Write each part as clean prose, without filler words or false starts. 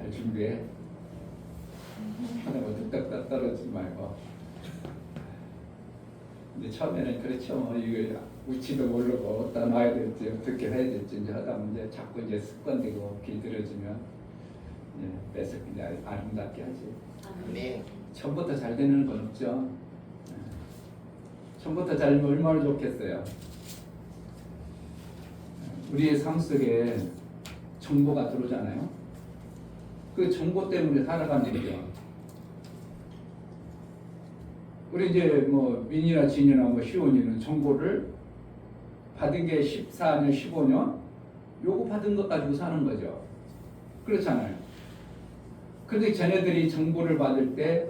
잘 준비해. 하나가 뚝딱 떨어지지 말고. 근데 처음에는 그렇죠. 뭐 이걸 우치도 모르고 어디다 놔야 될지 어떻게 해야 될지 이제 하다 보면 이제 자꾸 이제 습관되고 길들여지면 뺏어 이제 아름답게 하지. 네. 처음부터 잘 되는 건 없죠. 처음부터 잘 되면 얼마나 좋겠어요. 우리의 삶 속에 정보가 들어오잖아요. 그 정보 때문에 살아가는 거죠. 우리 이제 뭐 민이나 진이나 뭐 시온이는 정보를 받은 게 14년, 15년 요거 받은 것 가지고 사는 거죠. 그렇잖아요. 근데 쟤네들이 정보를 받을 때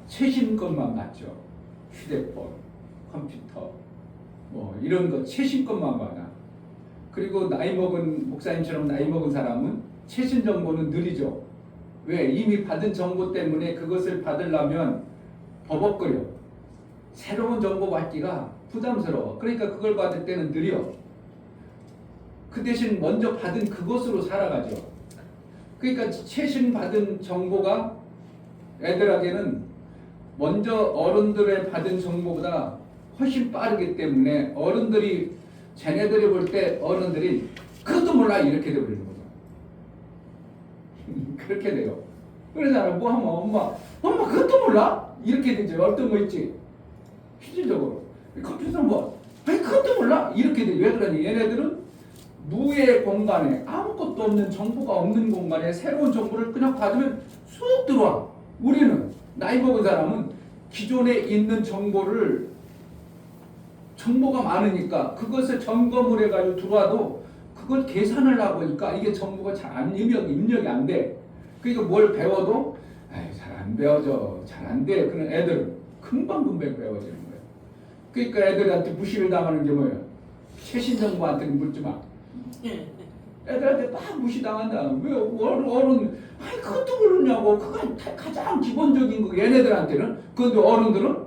최신 것만 받죠. 휴대폰, 컴퓨터 뭐 이런 거 최신 것만 받아. 그리고 나이 먹은 목사님처럼 나이 먹은 사람은 최신 정보는 느리죠. 왜? 이미 받은 정보 때문에 그것을 받으려면 버벅거려. 새로운 정보 받기가 부담스러워. 그러니까 그걸 받을 때는 느려. 그 대신 먼저 받은 그것으로 살아가죠. 그러니까 최신 받은 정보가 애들에게는 먼저 어른들의 받은 정보보다 훨씬 빠르기 때문에 어른들이 쟤네들이 볼 때 어른들이 그것도 몰라 이렇게 돼버리는 거죠. 그렇게 돼요. 그러잖아요. 뭐 하면 엄마 그것도 몰라? 이렇게 되죠. 어떤 거 있지? 실질적으로 컴퓨터 뭐 아니 그것도 몰라? 이렇게 돼. 왜 그러니? 얘네들은 무의 공간에 아무것도 없는 정보가 없는 공간에 새로운 정보를 그냥 받으면 쑥 들어와. 우리는 나이 먹은 사람은 기존에 있는 정보가 많으니까 그것을 점검을 해가지고 들어와도 그걸 계산을 하고 보니까 이게 정보가 잘 안 입력이 안 돼. 그러니까 뭘 배워도 잘 안 배워져. 잘 안 돼. 그런 애들은 금방 배워지는 거예요. 그러니까 애들한테 무시를 당하는 게 뭐예요? 최신 정보한테 묻지 마. 애들한테 막 무시당한다. 왜 어른 그것도 모르냐고. 그건 가장 기본적인 거. 얘네들한테는. 그런데 어른들은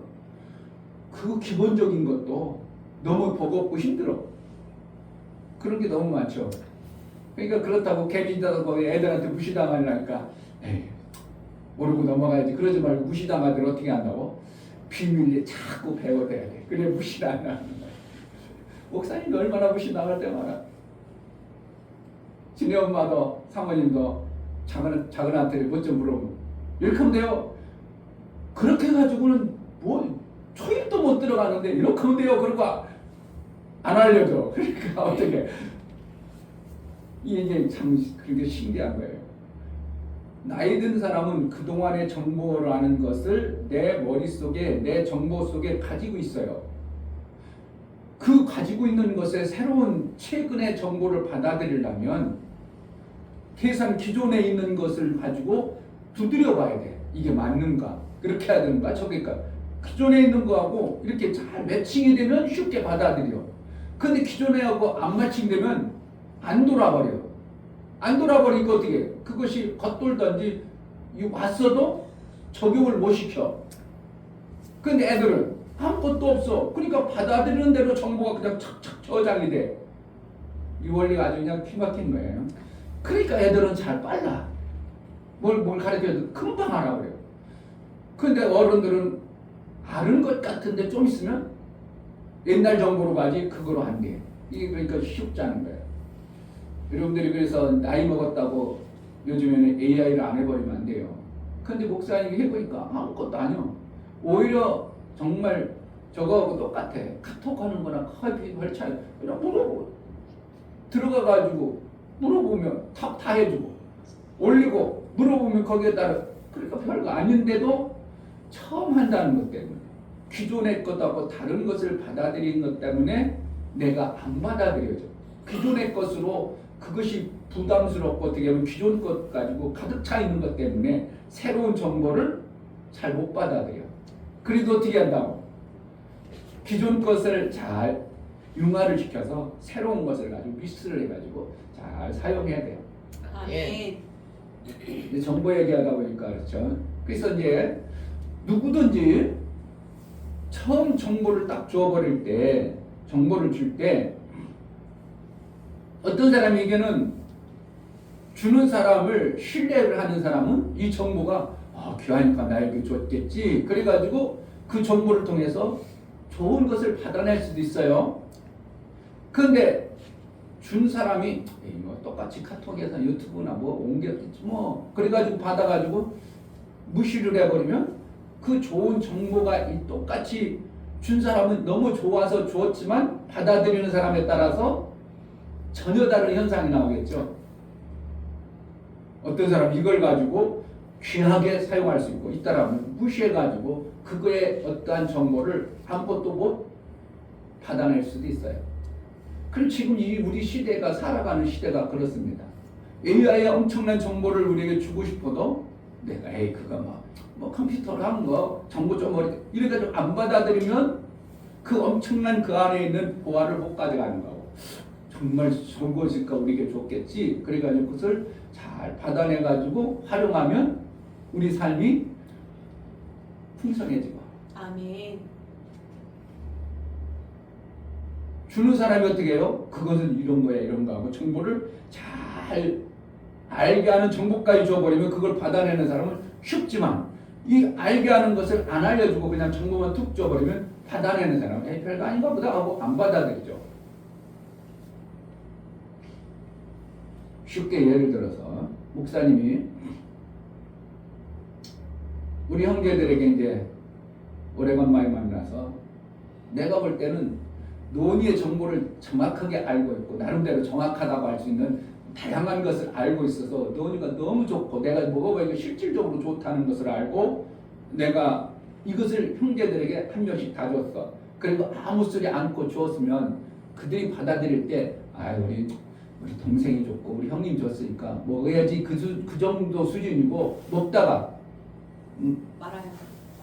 그 기본적인 것도 너무 버겁고 힘들어. 그런 게 너무 많죠. 그러니까 그렇다고 개빈다고 애들한테 무시당하려니까 모르고 넘어가야지. 그러지 말고 무시당하들 어떻게 한다고? 비밀리에 자꾸 배워야 돼. 그래 무시를 안 하는 거야. 목사님도 얼마나 무시당할 때 많아. 지네 엄마도 사모님도 작은한테 먼저 물어보면 이렇게 하면 돼요. 그렇게 해가지고는 뭐 초입도 못 들어가는데 이렇게 하면 돼요. 그러고 안 알려줘. 그러니까 어떻게 이게 참 그게 신기한 거예요. 나이 든 사람은 그동안의 정보라는 것을 내 머릿속에 내 정보 속에 가지고 있어요. 그 가지고 있는 것에 새로운 최근의 정보를 받아들이려면 기존에 있는 것을 가지고 두드려 봐야 돼. 이게 맞는가? 그렇게 해야 되는가? 저기까 기존에 있는 거하고 이렇게 잘 매칭이 되면 쉽게 받아들여. 근데 기존에 하고 안 매칭되면 안 돌아버려. 안 돌아버리니까 어떻게 해? 그것이 겉돌던지 왔어도 적용을 못 시켜. 근데 애들은 아무것도 없어. 그러니까 받아들이는 대로 정보가 그냥 착착 저장이 돼. 이 원리가 아주 그냥 기막힌 거예요. 그러니까 애들은 잘 빨라. 뭘 가르쳐도 금방 알아버려. 근데 어른들은 아는 것 같은데 좀 있으면 옛날 정보로 가지 그거로 안 돼. 이게 그러니까 쉽지 않은 거예요. 여러분들이 그래서 나이 먹었다고 요즘에는 AI를 안 해버리면 안 돼요. 근데 목사님이 해보니까 아무것도 아니요. 오히려 정말 저거하고 똑같아. 카톡 하는 거나 커피 별 차이. 그냥 물어보고 들어가가지고 물어보면 다 해주고 올리고 물어보면 거기에 따라 그러니까 별거 아닌데도 처음 한다는 것 때문에 기존의 것하고 다른 것을 받아들이는 것 때문에 내가 안 받아들여져. 기존의 것으로 그것이 부담스럽고 어떻게 보면 기존 것 가지고 가득 차 있는 것 때문에 새로운 정보를 잘 못 받아들여. 그래도 어떻게 한다고? 기존 것을 잘 융화를 시켜서 새로운 것을 가지고 믹스를 해가지고 잘 사용해야 돼요. 예. 이제 정보 얘기하다 보니까 그렇죠. 그래서 이제 누구든지 처음 정보를 딱 줘버릴 때, 정보를 줄 때 어떤 사람에게는 주는 사람을 신뢰를 하는 사람은 이 정보가 귀하니까 나에게 줬겠지. 그래가지고 그 정보를 통해서 좋은 것을 받아낼 수도 있어요. 그런데 준 사람이 뭐 똑같이 카톡에서 유튜브나 뭐 옮겼겠지 뭐 그래가지고 받아가지고 무시를 해버리면 그 좋은 정보가 똑같이 준 사람은 너무 좋아서 주었지만 받아들이는 사람에 따라서 전혀 다른 현상이 나오겠죠. 어떤 사람이 이걸 가지고 귀하게 사용할 수 있고 이따라면 무시해가지고 그거의 어떠한 정보를 아무것도 못 받아낼 수도 있어요. 그럼 지금 이 우리 시대가 살아가는 시대가 그렇습니다. AI의 엄청난 정보를 우리에게 주고 싶어도 내가 그거 뭐 컴퓨터로 하는 거 정보 좀 이래가지고 안 받아들이면 그 엄청난 그 안에 있는 보화를 못 가져가는 거고 정말 좋은 것일까 우리에게 좋겠지. 그래가지고 그것을 잘 받아내가지고 활용하면 우리 삶이 풍성해지고. 아멘. 주는 사람이 어떻게 해요? 그것은 이런 거야 이런 거 하고 정보를 잘 알게 하는 정보까지 줘버리면 그걸 받아내는 사람은 쉽지만 이 알게 하는 것을 안 알려주고 그냥 정보만 툭 줘버리면 받아내는 사람은 별거 아닌가 보다 하고 안 받아들이죠. 쉽게 예를 들어서 목사님이 우리 형제들에게 이제 오래간만에 만나서 내가 볼 때는 논의의 정보를 정확하게 알고 있고 나름대로 정확하다고 할 수 있는 다양한 것을 알고 있어서 논의가 너무 좋고 내가 먹어보니까 실질적으로 좋다는 것을 알고 내가 이것을 형제들에게 한 명씩 다 줬어. 그리고 아무 소리 않고 주었으면 그들이 받아들일 때 우리 동생이 줬고 우리 형님 줬으니까 먹어야지 그 정도 수준이고 먹다가 말아요.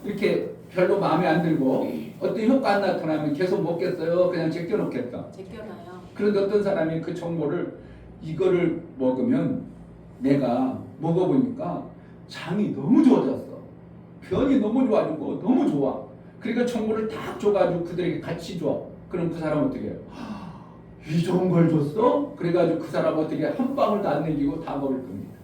이렇게 별로 마음에 안 들고 어떤 효과 안 나타나면 계속 먹겠어요. 그냥 제껴놓겠다. 제껴놔요. 그런데 어떤 사람이 그 정보를 이거를 먹으면 내가 먹어보니까 장이 너무 좋아졌어. 변이 너무 좋아지고 너무 좋아. 그러니까 정보를 딱 줘가지고 그들에게 같이 줘. 그럼 그 사람 어떻게 해요? 이 좋은 걸 줬어? 그래가지고 그 사람 어떻게 한 방울도 안 남기고 다 먹을 겁니다.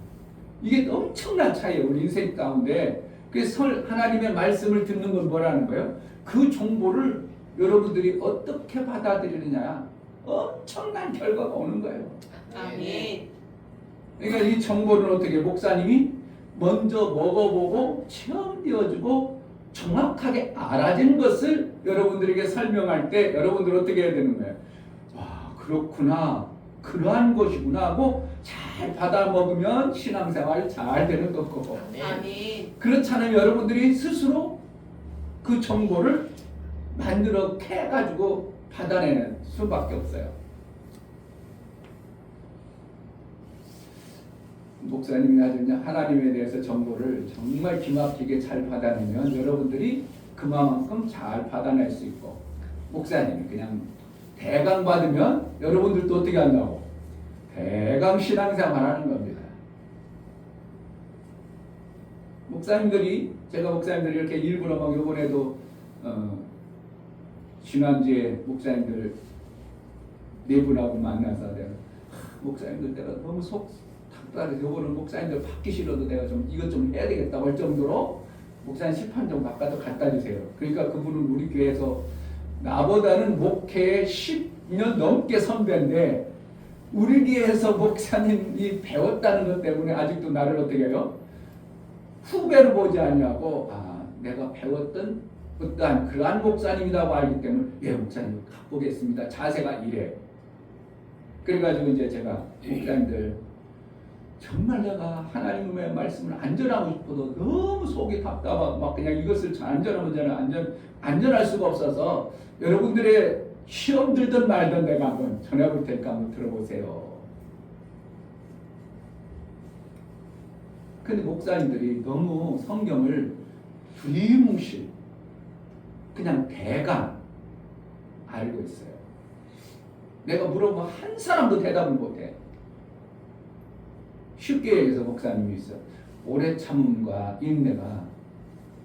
이게 엄청난 차이예요. 우리 인생 가운데. 그래서 하나님의 말씀을 듣는 건 뭐라는 거예요? 그 정보를 여러분들이 어떻게 받아들이느냐 엄청난 결과가 오는 거예요. 아멘. 그러니까 이 정보를 어떻게 목사님이 먼저 먹어보고 체험되어주고 정확하게 알아진 것을 여러분들에게 설명할 때 여러분들 어떻게 해야 되는 거예요? 와 그렇구나 그러한 것이구나 하고 잘 받아 먹으면 신앙생활 잘 되는 거고 아멘. 그렇지 않으면 여러분들이 스스로 그 정보를 만들어 캐가지고 받아내는 수밖에 없어요. 목사님이 아주 하나님에 대해서 정보를 정말 기막히게 잘 받아내면 여러분들이 그만큼 잘 받아낼 수 있고 목사님이 그냥 대강 받으면 여러분들도 어떻게 한다고? 대강 신앙생활 하는 겁니다. 제가 목사님들이 이렇게 일부러 막 이번에도 지난주에 목사님들 네 분하고 만나서 내가 목사님들 내가 너무 속 답답해서 요거는 목사님들 받기 싫어도 내가 좀 이것 좀 해야 되겠다고 할 정도로 목사님 심판 좀 바꿔서 갖다 주세요. 그러니까 그분은 우리 교회에서 나보다는 목회에 10년 넘게 선배인데 우리 교회에서 목사님이 배웠다는 것 때문에 아직도 나를 어떻게 해요? 후배로 보지 않냐고 내가 배웠던 어떠한 그러한 목사님이라고 알기 때문에 예 목사님 갖보겠습니다. 자세가 이래. 그래가지고 이제 제가 목사님들 정말 내가 하나님의 말씀을 안전하고 싶어도 너무 속이 답답하고 막 그냥 이것을 안전하면 저는 안전할 수가 없어서 여러분들의 시험 들든 말든 내가 한번 전해볼 테니까 한번 들어보세요. 근데 목사님들이 너무 성경을 두리뭉실 그냥 대강 알고 있어요. 내가 물어보면 한 사람도 대답을 못해. 쉽게 얘기해서 목사님이 있어. 오래 참음과 인내가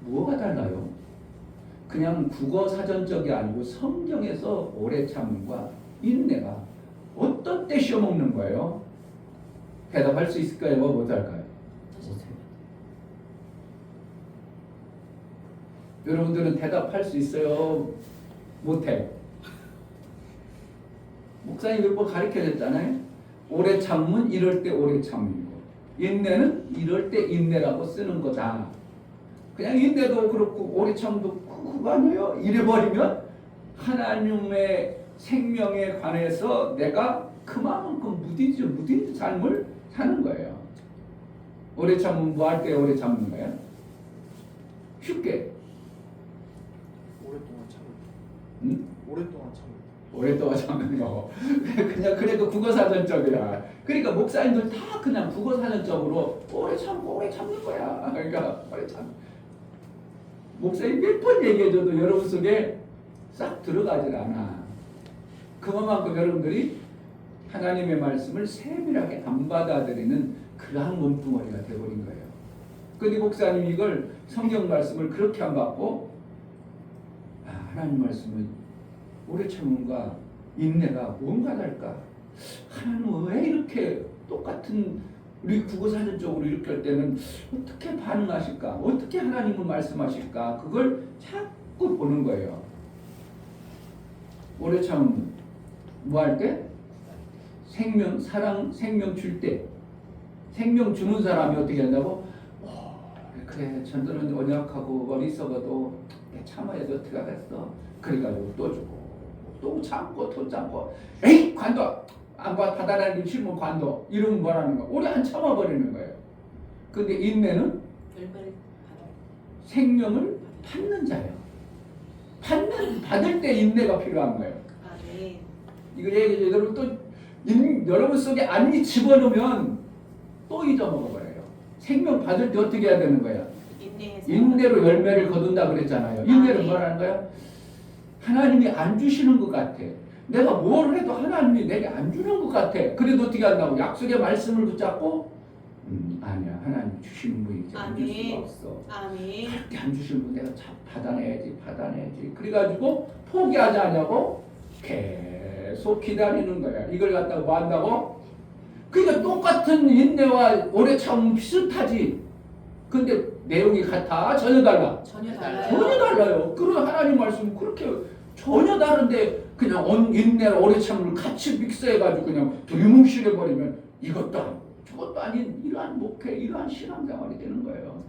뭐가 달라요? 그냥 국어 사전적이 아니고 성경에서 오래 참음과 인내가 어떤 때 씌워먹는 거예요? 대답할 수 있을까요? 뭐 못할까요? 여러분들은 대답할 수 있어요? 못해요? 목사님 몇 번 가르쳐줬잖아요. 오래 참으면 이럴 때 오래 참는 거. 인내는 이럴 때 인내라고 쓰는 거다. 그냥 인내도 그렇고 오래 참도 그거 아니에요? 이래버리면 하나님의 생명에 관해서 내가 그만큼 무딘 삶을 사는 거예요. 오래 참으면 뭐 할 때 오래 참는 거예요? 쉽게. 오랫동안 참을 응? 오랫동안 참을 오랫동안 참는 거. 그냥 그래도 국어사전적이야. 그러니까 목사님들 다 그냥 국어사전적으로 오래 참는 거야. 그러니까 오래 참. 목사님 몇 번 얘기해줘도 여러분 속에 싹 들어가질 않아. 그만큼 여러분들이 하나님의 말씀을 세밀하게 안 받아들이는 그러한 몸뚱어리가 되어버린 거예요. 근데 목사님 이걸 성경 말씀을 그렇게 안 받고 하나님 말씀은 오래 참음과 인내가 뭔가 다를까? 하나님은 왜 이렇게 똑같은 우리 국어사전적으로 이렇게 할 때는 어떻게 반응하실까? 어떻게 하나님은 말씀하실까? 그걸 자꾸 보는 거예요. 오래 참음 뭐 할 때? 생명, 사랑, 생명 줄 때. 생명 주는 사람이 어떻게 한다고? 그래, 전도는 언약하고 어리석어도 참아야지 어떻게 하겠어. 그래가지고 또 주고 또 참고 또 참고 에이 관둬 안 받아내는 싫으면 관둬 이러면 뭐라는 거야. 오래 안 참아버리는 거예요. 근데 인내는 열매를 생명을 받는 자예요. 받을 때 인내가 필요한 거예요. 네. 이거 얘기해 여러분 또 여러분 속에 안이 집어넣으면 또 잊어먹어버려요. 생명 받을 때 어떻게 해야 되는 거야? 인내로 열매를 거둔다 그랬잖아요. 인내는 뭐라는 거야? 하나님이 안 주시는 것 같아. 내가 뭘 해도 하나님이 내게 안 주는 것 같아. 그래도 어떻게 한다고? 약속의 말씀을 붙잡고 아니야. 하나님 주시는 분이 안 줄 수가 없어. 아멘. 그렇게 안 주시는 분 내가 받아내야지. 그래가지고 포기하지 않냐고 계속 기다리는 거야. 이걸 갖다가 뭐 한다고? 그러니까 똑같은 인내와 오래 참음 비슷하지. 근데 내용이 같아? 전혀 달라? 전혀 달라요. 전혀 달라요. 그런 하나님 말씀은 그렇게 전혀 다른데 그냥 인내 오래 참음을 같이 믹스해가지고 그냥 두리뭉실해버리면 이것도 아니고 저것도 아닌 이러한 목회, 이러한 신앙생활이 되는 거예요.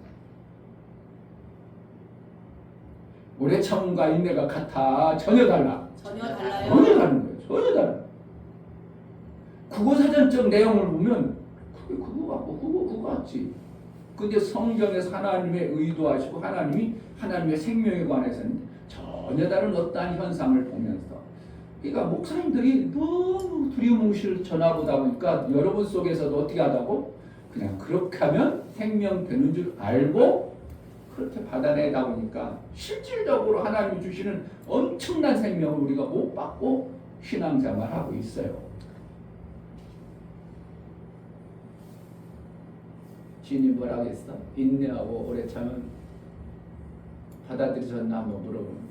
오래 참음과 인내가 같아? 전혀 달라? 전혀 달라요. 전혀 다른 거예요. 전혀 달라. 국어사전적 내용을 보면 그게 그거 같고 그거 같지. 근데 성경에서 하나님의 의도하시고 하나님의 생명에 관해서는 전혀 다른 어떠한 현상을 보면서 그러니까 목사님들이 너무 두리뭉실 전하보다 보니까 여러분 속에서도 어떻게 하다고? 그냥 그렇게 하면 생명 되는 줄 알고 그렇게 받아내다 보니까 실질적으로 하나님이 주시는 엄청난 생명을 우리가 못 받고 신앙생활하고 있어요. 주인이 뭐라고 했어? 인내하고 오래 참은 받아들이셨나 뭐 물어보는.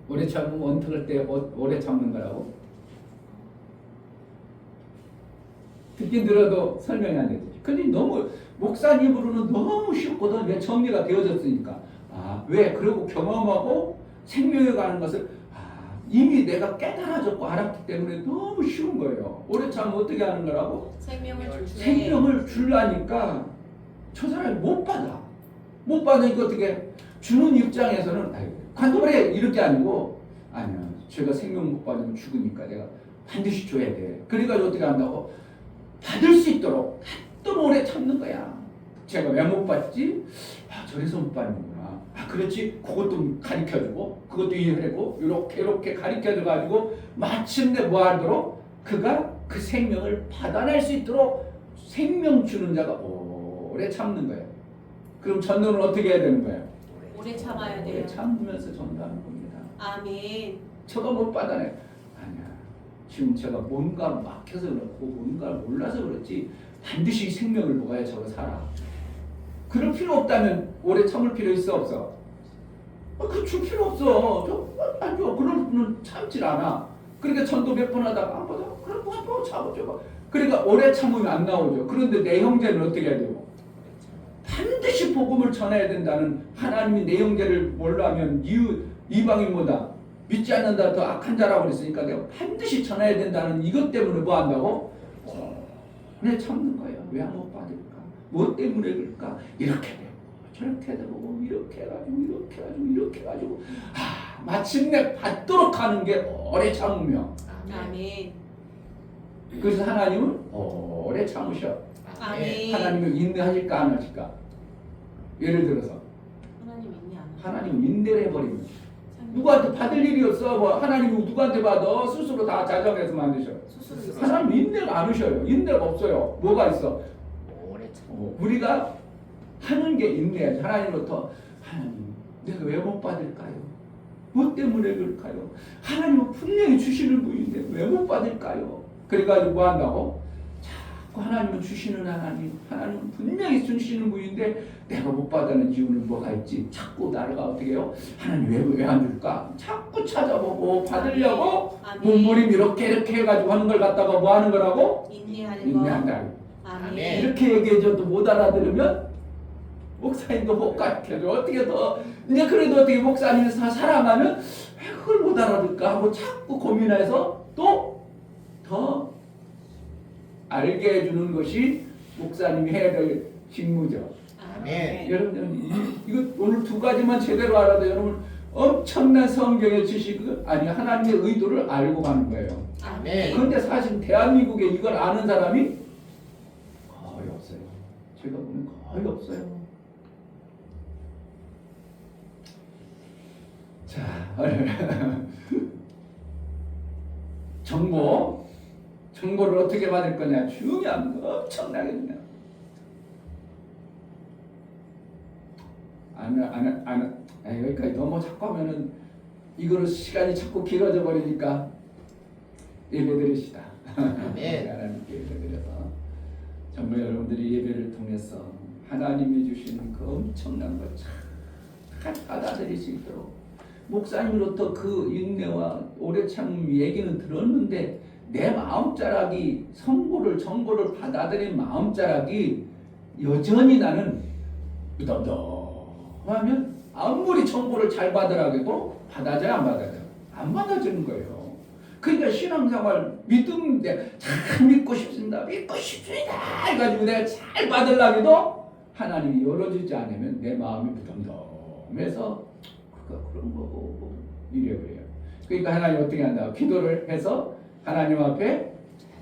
오래 참으면 원통할 때 오래 참는 거라고? 듣긴 들어도 설명이 안 되지. 근데 너무 목사님으로는 너무 쉽거든. 왜 정리가 되어졌으니까. 왜? 그리고 경험하고 생명에 가는 것을 이미 내가 깨달아졌고 알았기 때문에 너무 쉬운 거예요. 오래 참으면 어떻게 하는 거라고? 생명을 주려니까 저 사람이 못 받아. 못 받으니까 어떻게 주는 입장에서는 관둬버려 이렇게 아니고 아니야. 제가 생명 못 받으면 죽으니까 내가 반드시 줘야 돼. 그러니까 어떻게 한다고? 받을 수 있도록 또 오래 참는 거야. 제가 왜 못 받지? 저래서 못 받는구나. 그렇지. 그것도 가르쳐주고 그것도 이해하고 이렇게 가르쳐줘가지고 마침내 뭐 하도록 그가 그 생명을 받아낼 수 있도록 생명 주는 자가 오래 참는 거예요. 그럼 전도는 어떻게 해야 되는 거예요? 오래 참아야 돼요. 오래 참으면서 전도하는 겁니다. 아멘. 저가 못 받아내. 아니야. 지금 제가 뭔가 막혀서 그렇고 뭔가 몰라서 그렇지 반드시 생명을 먹어야 저가 살아. 그럴 필요 없다면 오래 참을 필요 있어 없어? 그 줄 필요 없어. 안 줘. 그런 분은 참질 않아. 그러니까 전도 몇 번 하다가 안 받아. 그럼 또 참으죠. 그러니까 오래 참으면 안 나오죠. 그런데 내 형제는 어떻게 해야 돼요? 반드시 복음을 전해야 된다는 하나님이 내 형제를 몰라하면 이방인보다 믿지 않는다 더 악한 자라고 그랬으니까 내가 반드시 전해야 된다는 이것 때문에 뭐 한다고? 오래 참는 거예요. 왜 못 받을까? 뭐 때문에 그럴까? 이렇게 되고 저렇게 되고 이렇게 해가지고 마침내 받도록 하는 게 오래 참으며. 아멘. 그래서 하나님은 오래 참으셔. 아멘. 하나님은 인내하실까 안 하실까? 예를 들어서 하나님 있니 안 하나님은 인내를 해버립니다. 누구한테 받을 일이 없어. 뭐 하나님이 누구한테 받아? 스스로 다 자정해서 만드셔. 하나님 인내가 안 하셔요. 인내가 없어요. 뭐가 있어? 오래 참. 우리가 하는 게 인내야지. 하나님으로부터 하나님 내가 왜 못 받을까요? 뭐 때문에 그럴까요? 하나님은 분명히 주시는 분인데 왜 못 받을까요? 그래가지고 뭐 한다고? 자꾸 하나님은 주시는 하나님은 분명히 주시는 분인데 내가 못 받는 이유는 뭐가 있지? 자꾸 나가 어떻게 해요? 하나님 왜 안 줄까? 자꾸 찾아보고 받으려고 몸부림 이렇게 해가지고 하는 걸 갖다가 뭐 하는 거라고? 인내하는 거. 인내한다. 아멘. 이렇게 얘기해줘도 못 알아들으면 목사님도 못 가르쳐줘. 어떻게 더 이제 그래도 어떻게 목사님이 사랑하면 왜 그걸 못 알아들까 하고 자꾸 고민해서 또 더 알게 해주는 것이 목사님이 해야 될 직무죠. 아멘. 여러분 이거 오늘 두 가지만 제대로 알아도 여러분 엄청난 성경의 지식을 아니 하나님의 의도를 알고 가는 거예요. 아멘. 그런데 사실 대한민국에 이걸 아는 사람이 거의 없어요. 제가 보면 거의 없어요. 자, 정보를 어떻게 받을 거냐 중요한 거 엄청나게 중요해요. 여기까지 너무 자꾸 하면은 이거로 시간이 자꾸 길어져 버리니까 예배 드립시다. 아멘. 하나님께 예배 드려서 정말 여러분들이 예배를 통해서 하나님이 주시는 그 엄청난 걸 잘 받아들일 수 있도록 목사님으로부터 그 인내와 오래 참음 얘기는 들었는데 내 마음자락이 정보를 받아들인 마음자락이 여전히 나는 무덤덤하면 아무리 정보를 잘 받으라고 해도 받아줘야 안 받아줘요? 안 받아주는 거예요. 그러니까 신앙생활 믿음인데 잘 믿고 싶습니다 해가지고 내가 잘 받으려고 해도 하나님이 열어주지 않으면 내 마음이 무덤덤해서 그런 거고 이래 그래요. 그러니까 하나님 어떻게 한다? 기도를 해서 하나님 앞에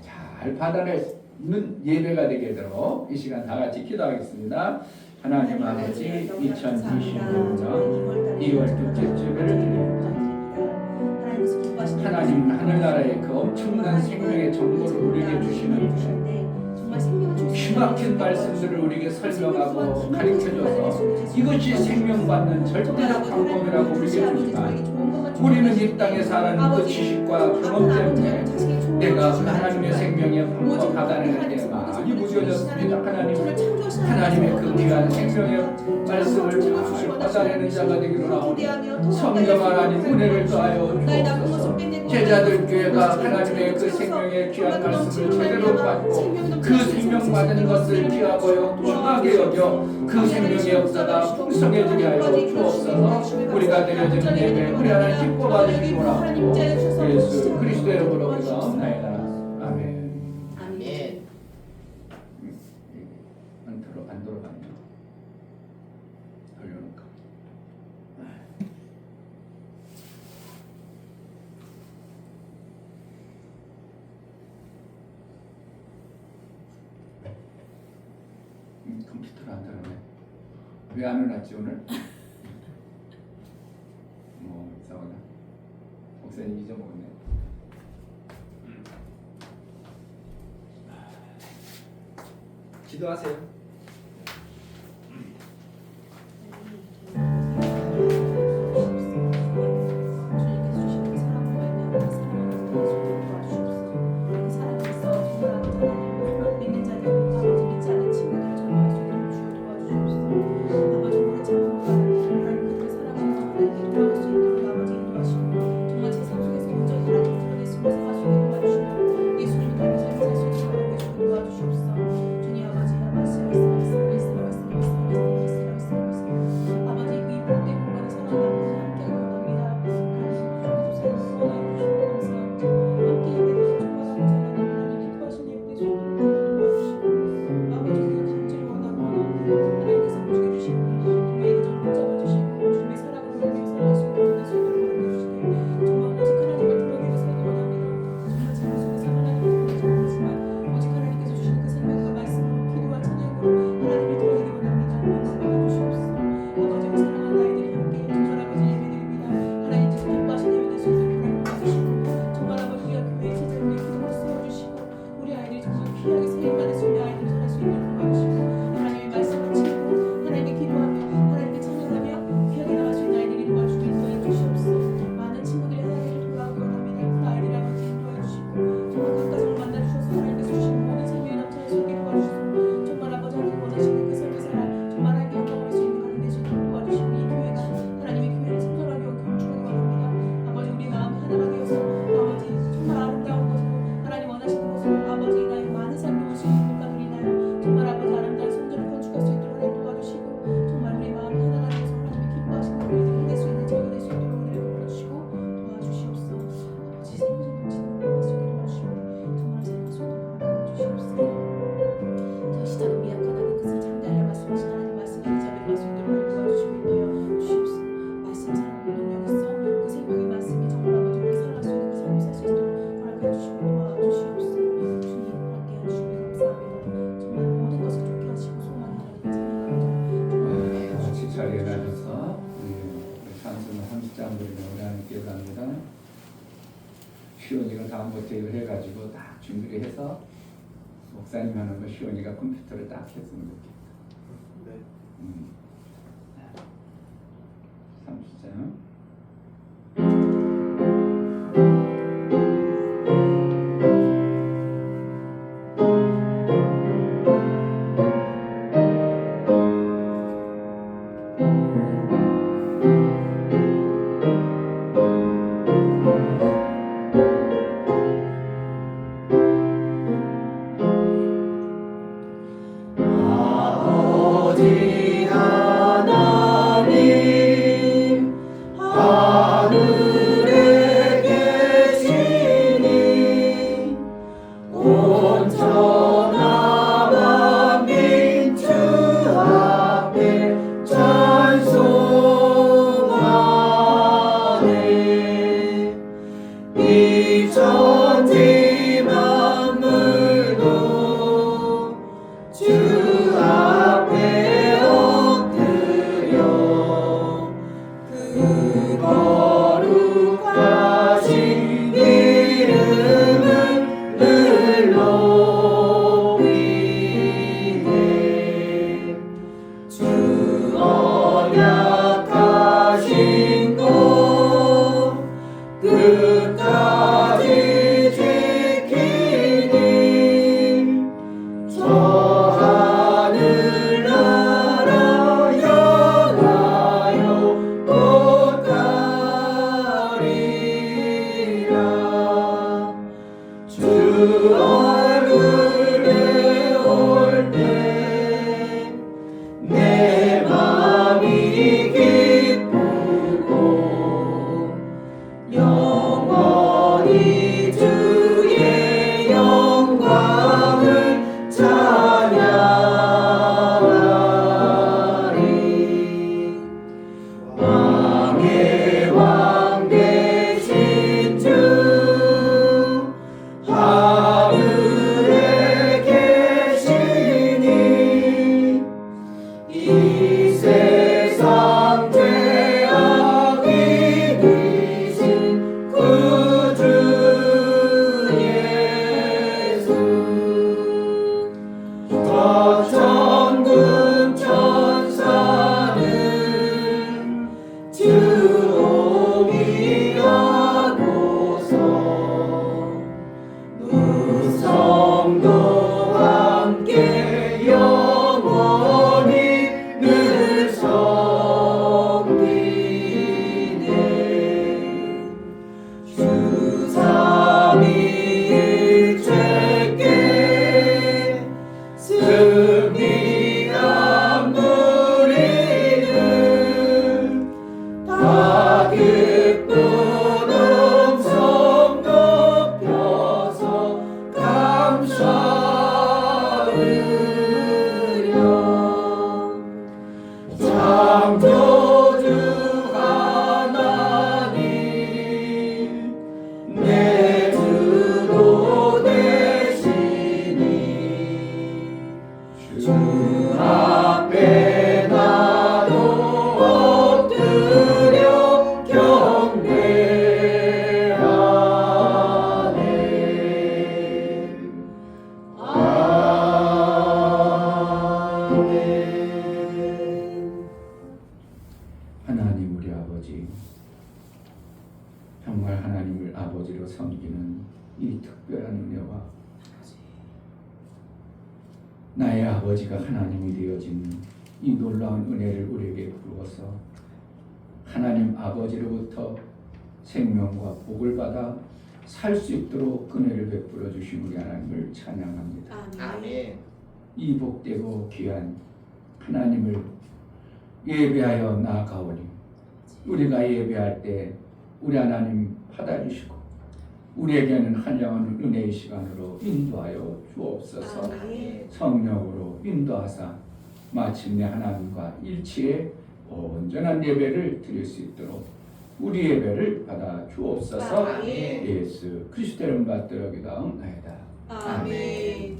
잘 받아내는 예배가 되게 되도록 이 시간 다 같이 기도하겠습니다. 하나님 아버지 2025년 2월 둘째 주를 드립니다. 하나님 하늘나라의 그 엄청난 생명의 정보를 우리에게 주시는 기막힌 말씀들을 우리에게 설명하고 가르쳐줘서 이것이 생명받는 절대적 방법이라고 우리에게 주지만 우리는 이 땅에 사는 그 지식과 경험 때문에 내가 그 하나님의 생명의 방법 받아내는 데 많이 무뎌졌습니다. 하나님의 그 귀한 생명의 말씀을 잘 받아내는 자가 되기로 나오니 성령 하나님 은혜를 더하여 주옵소서. 제자들 교회가 하나님의 그 생명의 귀한 말씀을 제대로 받고 그 생명 받은 것을 귀하고 중하게 여겨 그 생명의 역사가 풍성해지게 하여 주옵소서. 우리가 드려지는 예배 우리 하나님 기뻐 받으시기 원하고 예수 그리스도의 이름으로 기도하옵나이다. 아멘. 아멘. 안 돌아가네요. 돌려놓을까? 컴퓨터를 안 들어네. 왜 안 해놨지 오늘? 뭐 이상하다. 목사님 잊어먹었네. 기도하세요. 예수님 앞에서 목사님 하는 거 시원이가 컴퓨터를 딱 했으면 좋겠다. 네. 30장. 아버지 하나님 하늘에 계시니 온전한 민주 앞에 찬송하네. 이 천지 만물도 주 앞에 엎드려 그 거룩하신 이름을 늘 높이네. 주 언약하신 것 끝까지 지키니 저 하늘나라 향하여 곧 가리라. 주 얼굴에 올 때 내 맘이 기쁘고 영원히 주의 영광을 찬양하리. 왕의 왕 되신 주 하늘에 계시니 이 세상 죄악 이기신 구주 예수. 저 천군 천사는 주 오미하고서 무성도 함께 영원히 늘 섬기네. 주 삼위일체께 승리가 누리는 다 기쁜 음성 높여서 감사드려. 창조주 하나님 내 주도 되시니 주 앞에 나도 엎드려 경배하네. 아멘. 하나님 우리 아버지, 정말 하나님을 아버지로 섬기는 이 특별한 은혜와 나의 아버지가 하나님이 되어진 이 놀라운 은혜를 우리에게 부어서 하나님 아버지로부터 생명과 복을 받아 살 수 있도록 은혜를 베풀어 주신 우리 하나님을 찬양합니다. 아멘. 이 복되고 귀한 하나님을 예배하여 나아가오니 우리가 예배할 때 우리 하나님 받아주시고 우리에게는 한량한 은혜의 시간으로 인도하여 주옵소서. 아멘. 성령으로 인도하사 마침내 하나님과 일치해 온전한 예배를 드릴 수 있도록 우리 예배를 받아 주옵소서. 아멘. 예수 그리스도의 이름 받들어 기도하옵나이다. 아멘.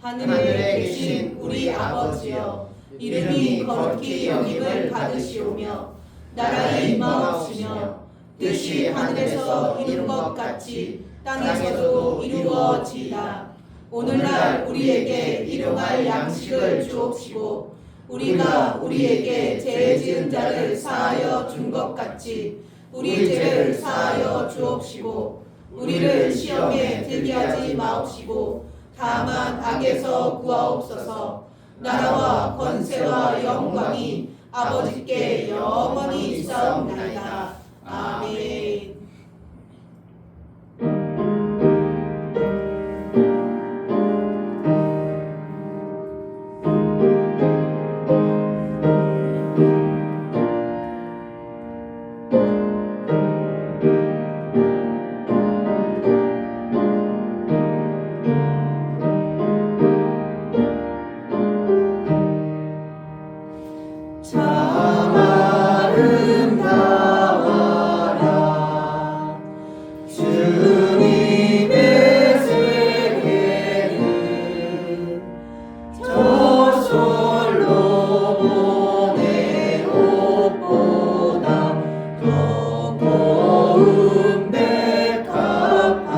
하늘에 계신 우리 아버지여, 이름이 거룩히 여김을 받으시오며 나라의 임하옵시며 뜻이 하늘에서 이룬 것 같이 땅에서도 이루어지이다. 오늘날 우리에게 일용할 양식을 주옵시고 우리가 우리에게 죄 지은 자를 사하여 준 것 같이 우리 죄를 사하여 주옵시고 우리를 시험에 들게 하지 마옵시고 다만 악에서 구하옵소서. 나라와 권세와 영광이 아버지께 영원히 있사옵나이다. 아멘. 참 아름다워라 주님의 세계는 저절로 보낸 옷보다 더 고운 백합화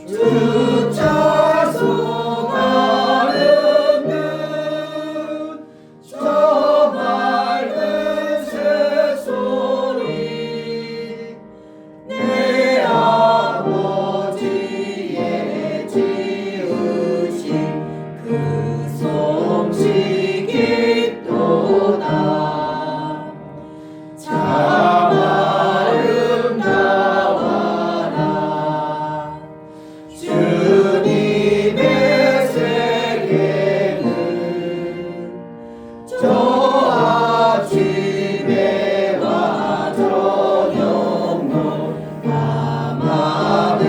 주 자손 아름는 저 맑은 새소리 내 아버지의 지으신 그 솜씨기 또다 참 아름다워라 주님의 세계는 저 아침에 와 저녁로 밤하늘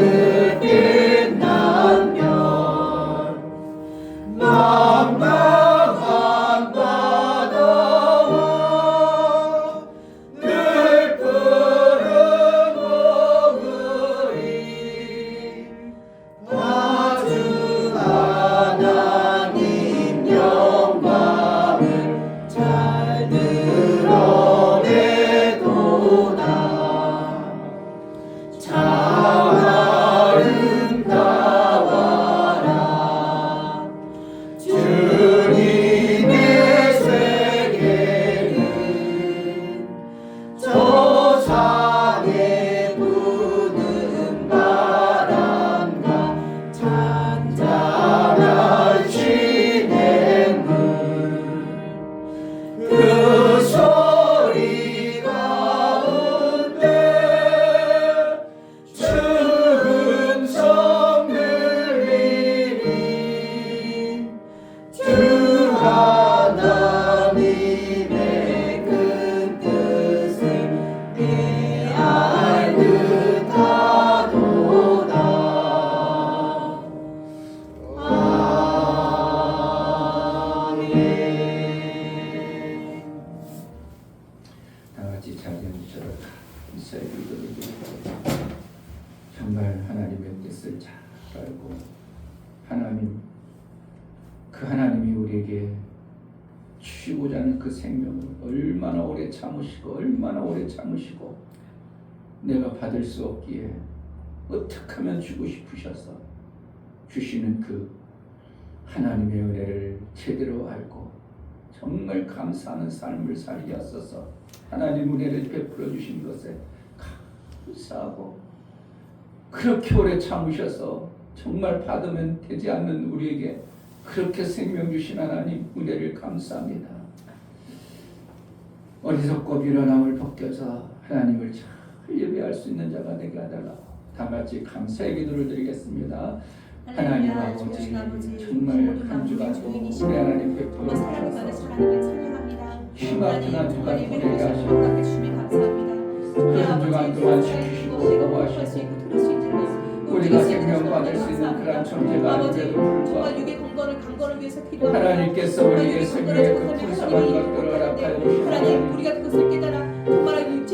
빛난 별 망망한 바다와 늘 푸른 오을이 아주 하나님 영광을 잘 드러내도다 참 아름다워라 주님의 세계는 저 산에 부는 바람과 잔잔한 시냇물 그 소리 가운데 주음성 들리니 주 하나님의 큰 뜻을 헤아릴 듯하도다 아멘. 다 같이 자기처럼 있어야 되거든요. 정말 하나님의 뜻을 잘 알고 그 하나님이 우리에게 주시고자 하는 그 생명을 얼마나 오래 참으시고 내가 받을 수 없기에 어떻게 하면 주고 싶으셔서 주시는 그 하나님의 은혜를 제대로 알고 정말 감사하는 삶을 살게 하소서. 하나님 은혜를 베풀어 주신 것에 감사하고 그렇게 오래 참으셔서 정말 받으면 되지 않는 우리에게 그렇게 생명 주신 하나님 은혜를 감사합니다. 어리석고 미련함을 벗겨서 하나님을 잘 예배할 수 있는 자가 되게 하달라고 다 같이 감사의 기도를 드리겠습니다. 하나님 아버지 정말 한 주간도 우리 하나님 베풀어 주셔서 힘없으나 누가 보내게 하시고 그 한 주간 동안 지키시고 보호하시고 우리가 생명 받을 수 있는 그런 존재가 아닌데도 불구하고 하나님께서 우리에게 생명의 그 풍성한 것들을 허락하여 주시고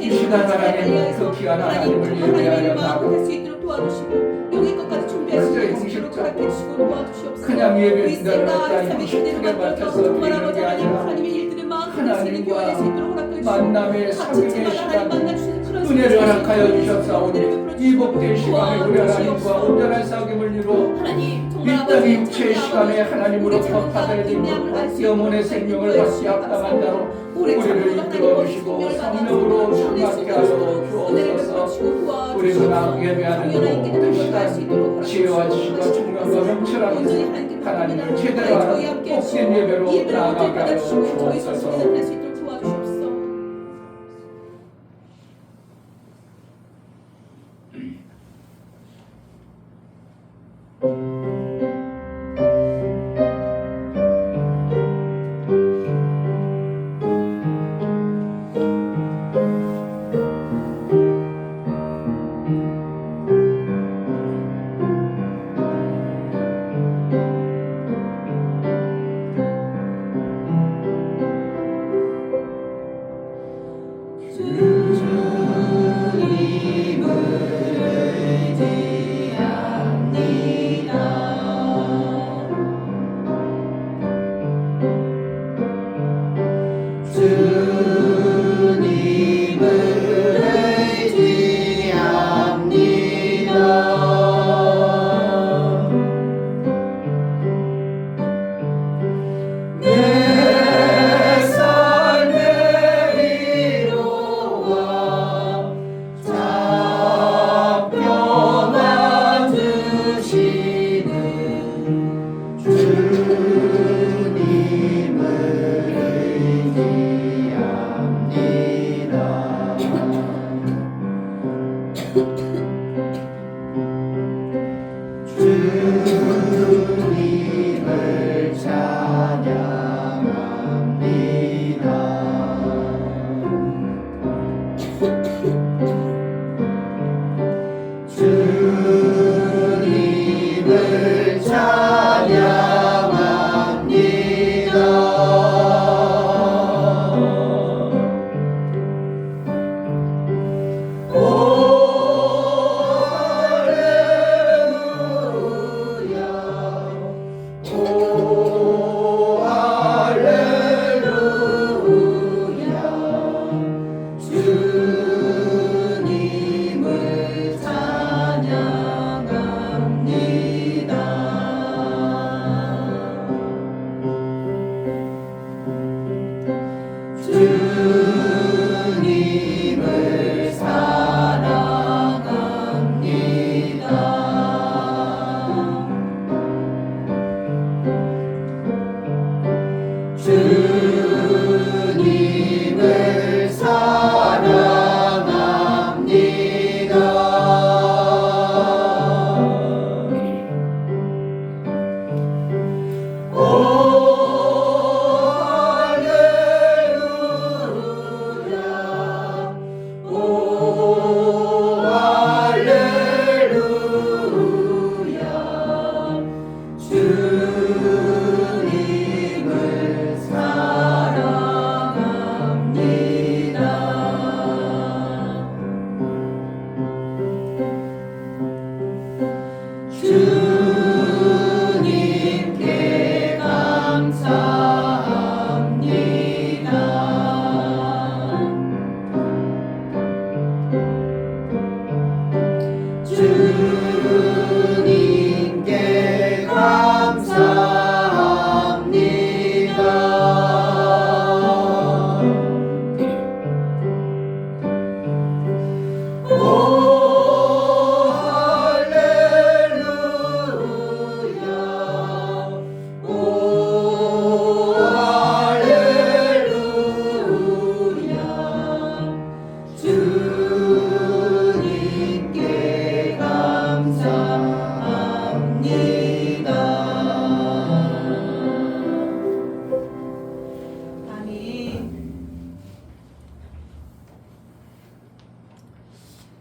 이 시간 하나님 그 귀한 하나님을 예배하여 나아가고 그냥 예배드리다 형식에 맞춰서 드리는 게 아니라 하나님과 만남의 사귐의 시간 은혜를 허락하여 주셨사오니 불러주시고 이 복된 시간에 우리 하나님과 온전한 사귐을 이루어 하나님 이 정말 땅 아버지 육체의 시간에 하나님으로부터 받아야 될 것 영혼의 생명을 받기 합당한 자로 우리를 이끌어 주시고 성령으로 충만케 하여 주옵소서. 우리는 앞 예배하는 모든 시간 지혜와 지식과 총명과 명철함으로 하나님을 제대로 하는 복된 예배로 나아가게 하여 주옵소서.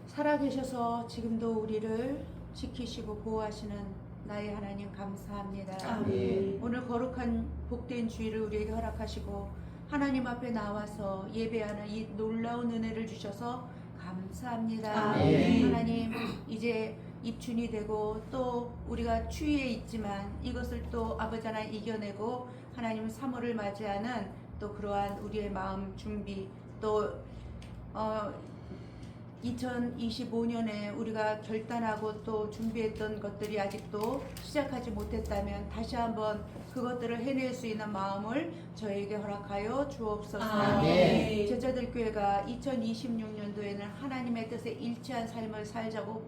살아계셔서 지금도 우리를 지키시고 보호하시는 나의 하나님 감사합니다. 아멘. 오늘 거룩한 복된 주일을 우리에게 허락하시고 하나님 앞에 나와서 예배하는 이 놀라운 은혜를 주셔서 감사합니다. 아멘. 하나님 이제 입춘이 되고 또 우리가 추위에 있지만 이것을 또 아버지 하나님 이겨내고 하나님 3월을 맞이하는 또 그러한 우리의 마음 준비 또 2025년에 우리가 결단하고 또 준비했던 것들이 아직도 시작하지 못했다면 다시 한번 그것들을 해낼 수 있는 마음을 저에게 허락하여 주옵소서. 아멘. 제자들 교회가 2026년도에는 하나님의 뜻에 일치한 삶을 살자고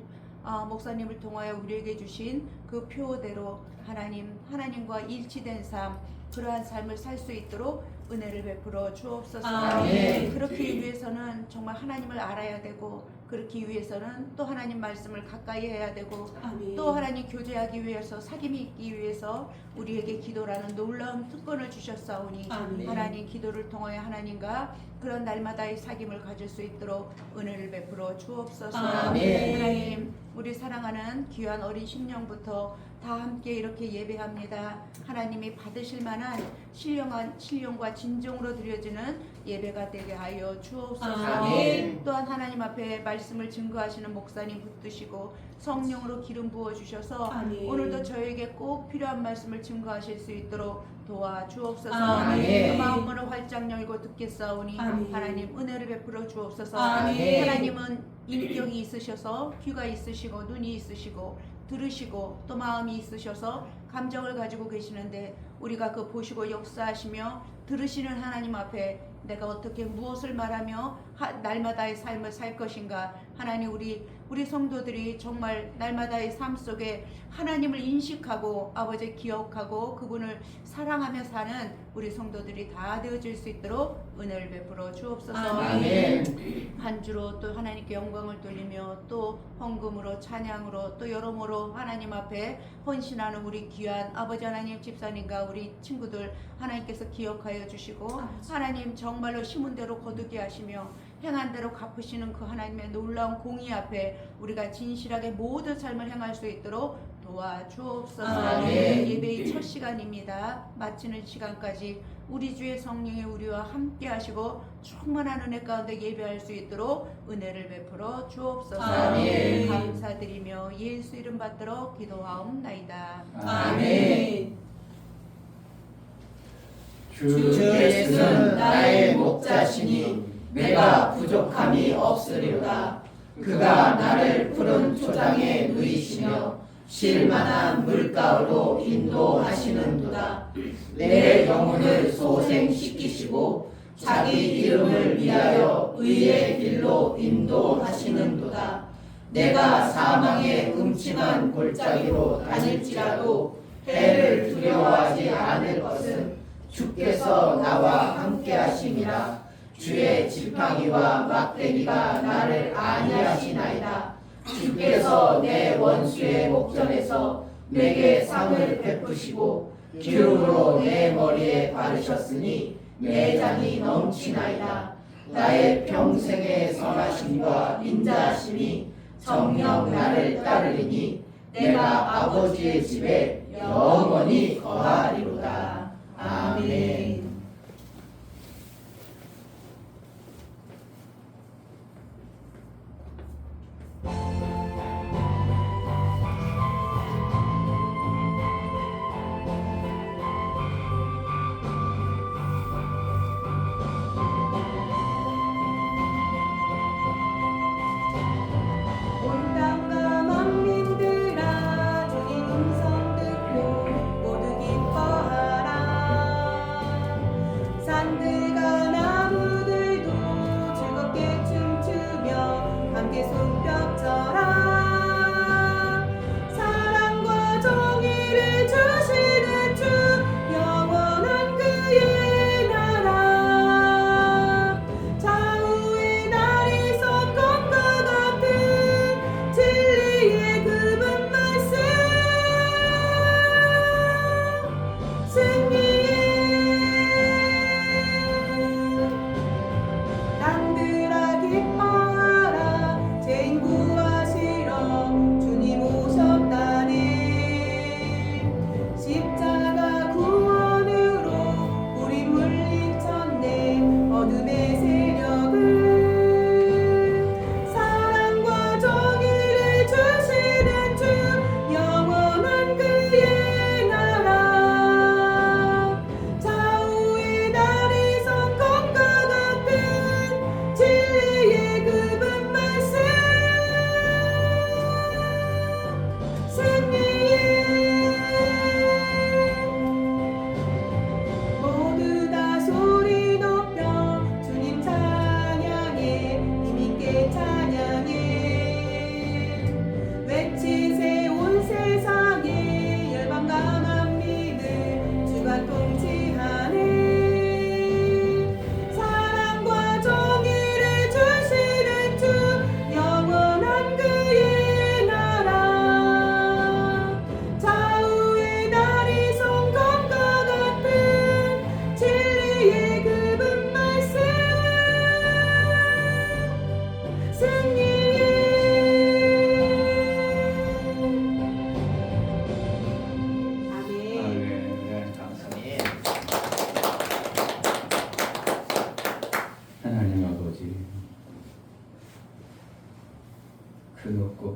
목사님을 통하여 우리에게 주신 그 표대로 하나님과 일치된 삶, 그러한 삶을 살 수 있도록 은혜를 베풀어 주옵소서. 아멘. 그렇기 위해서는 정말 하나님을 알아야 되고, 그렇기 위해서는 또 하나님 말씀을 가까이 해야 되고, 아멘. 또 하나님 교제하기 위해서, 사귐이 있기 위해서 우리에게 기도라는 놀라운 특권을 주셨사오니 아멘. 하나님 기도를 통하여 하나님과 그런 날마다의 사귐을 가질 수 있도록 은혜를 베풀어 주옵소서. 아멘. 하나님, 우리 사랑하는 귀한 어린 심령부터 다 함께 이렇게 예배합니다. 하나님이 받으실 만한 신령과 진정으로 드려지는 예배가 되게 하여 주옵소서. 아멘. 또한 하나님 앞에 말씀을 증거하시는 목사님 붙드시고 성령으로 기름 부어 주셔서 아멘. 오늘도 저에게 꼭 필요한 말씀을 증거하실 수 있도록 도와 주옵소서. 아멘. 그 마음문을 활짝 열고 듣겠사오니 아멘. 하나님 은혜를 베풀어 주옵소서. 아멘. 하나님은 인격이 있으셔서 귀가 있으시고 눈이 있으시고 들으시고 또 마음이 있으셔서 감정을 가지고 계시는데, 우리가 그 보시고 역사하시며 들으시는 하나님 앞에 내가 어떻게 무엇을 말하며 날마다의 삶을 살 것인가. 하나님, 우리 성도들이 정말 날마다의 삶 속에 하나님을 인식하고 아버지 기억하고 그분을 사랑하며 사는 우리 성도들이 다 되어질 수 있도록 은혜를 베풀어 주옵소서. 아멘. 한 주로 또 하나님께 영광을 돌리며 또 헌금으로 찬양으로 또 여러모로 하나님 앞에 헌신하는 우리 귀한 아버지 하나님, 집사님과 우리 친구들 하나님께서 기억하여 주시고, 하나님 정말로 심은 대로 거두게 하시며 행한 대로 갚으시는 그 하나님의 놀라운 공의 앞에 우리가 진실하게 모든 삶을 행할 수 있도록 도와주옵소서. 아멘. 예배의 첫 시간입니다. 마치는 시간까지 우리 주의 성령이 우리와 함께 하시고 충만한 은혜 가운데 예배할 수 있도록 은혜를 베풀어 주옵소서. 아멘. 감사드리며 예수 이름 받들어 기도하옵나이다. 아멘. 주 예수는 나의 목자시니 내가 부족함이 없으리로다. 그가 나를 푸른 초장에 누이시며 쉴만한 물가로 인도하시는도다. 내 영혼을 소생시키시고 자기 이름을 위하여 의의 길로 인도하시는도다. 내가 사망의 음침한 골짜기로 다닐지라도 해를 두려워하지 않을 것은 주께서 나와 함께하심이라. 주의 지팡이와 막대기가 나를 안위하시나이다. 주께서 내 원수의 목전에서 내게 상을 베푸시고 기름으로 내 머리에 바르셨으니 내 잔이 넘치나이다. 나의 평생의 선하심과 인자하심이 정녕 나를 따르리니 내가 아버지의 집에 영원히 거하리로다. 아멘. 온 땅과 만민들아 주님 음성 듣고 모두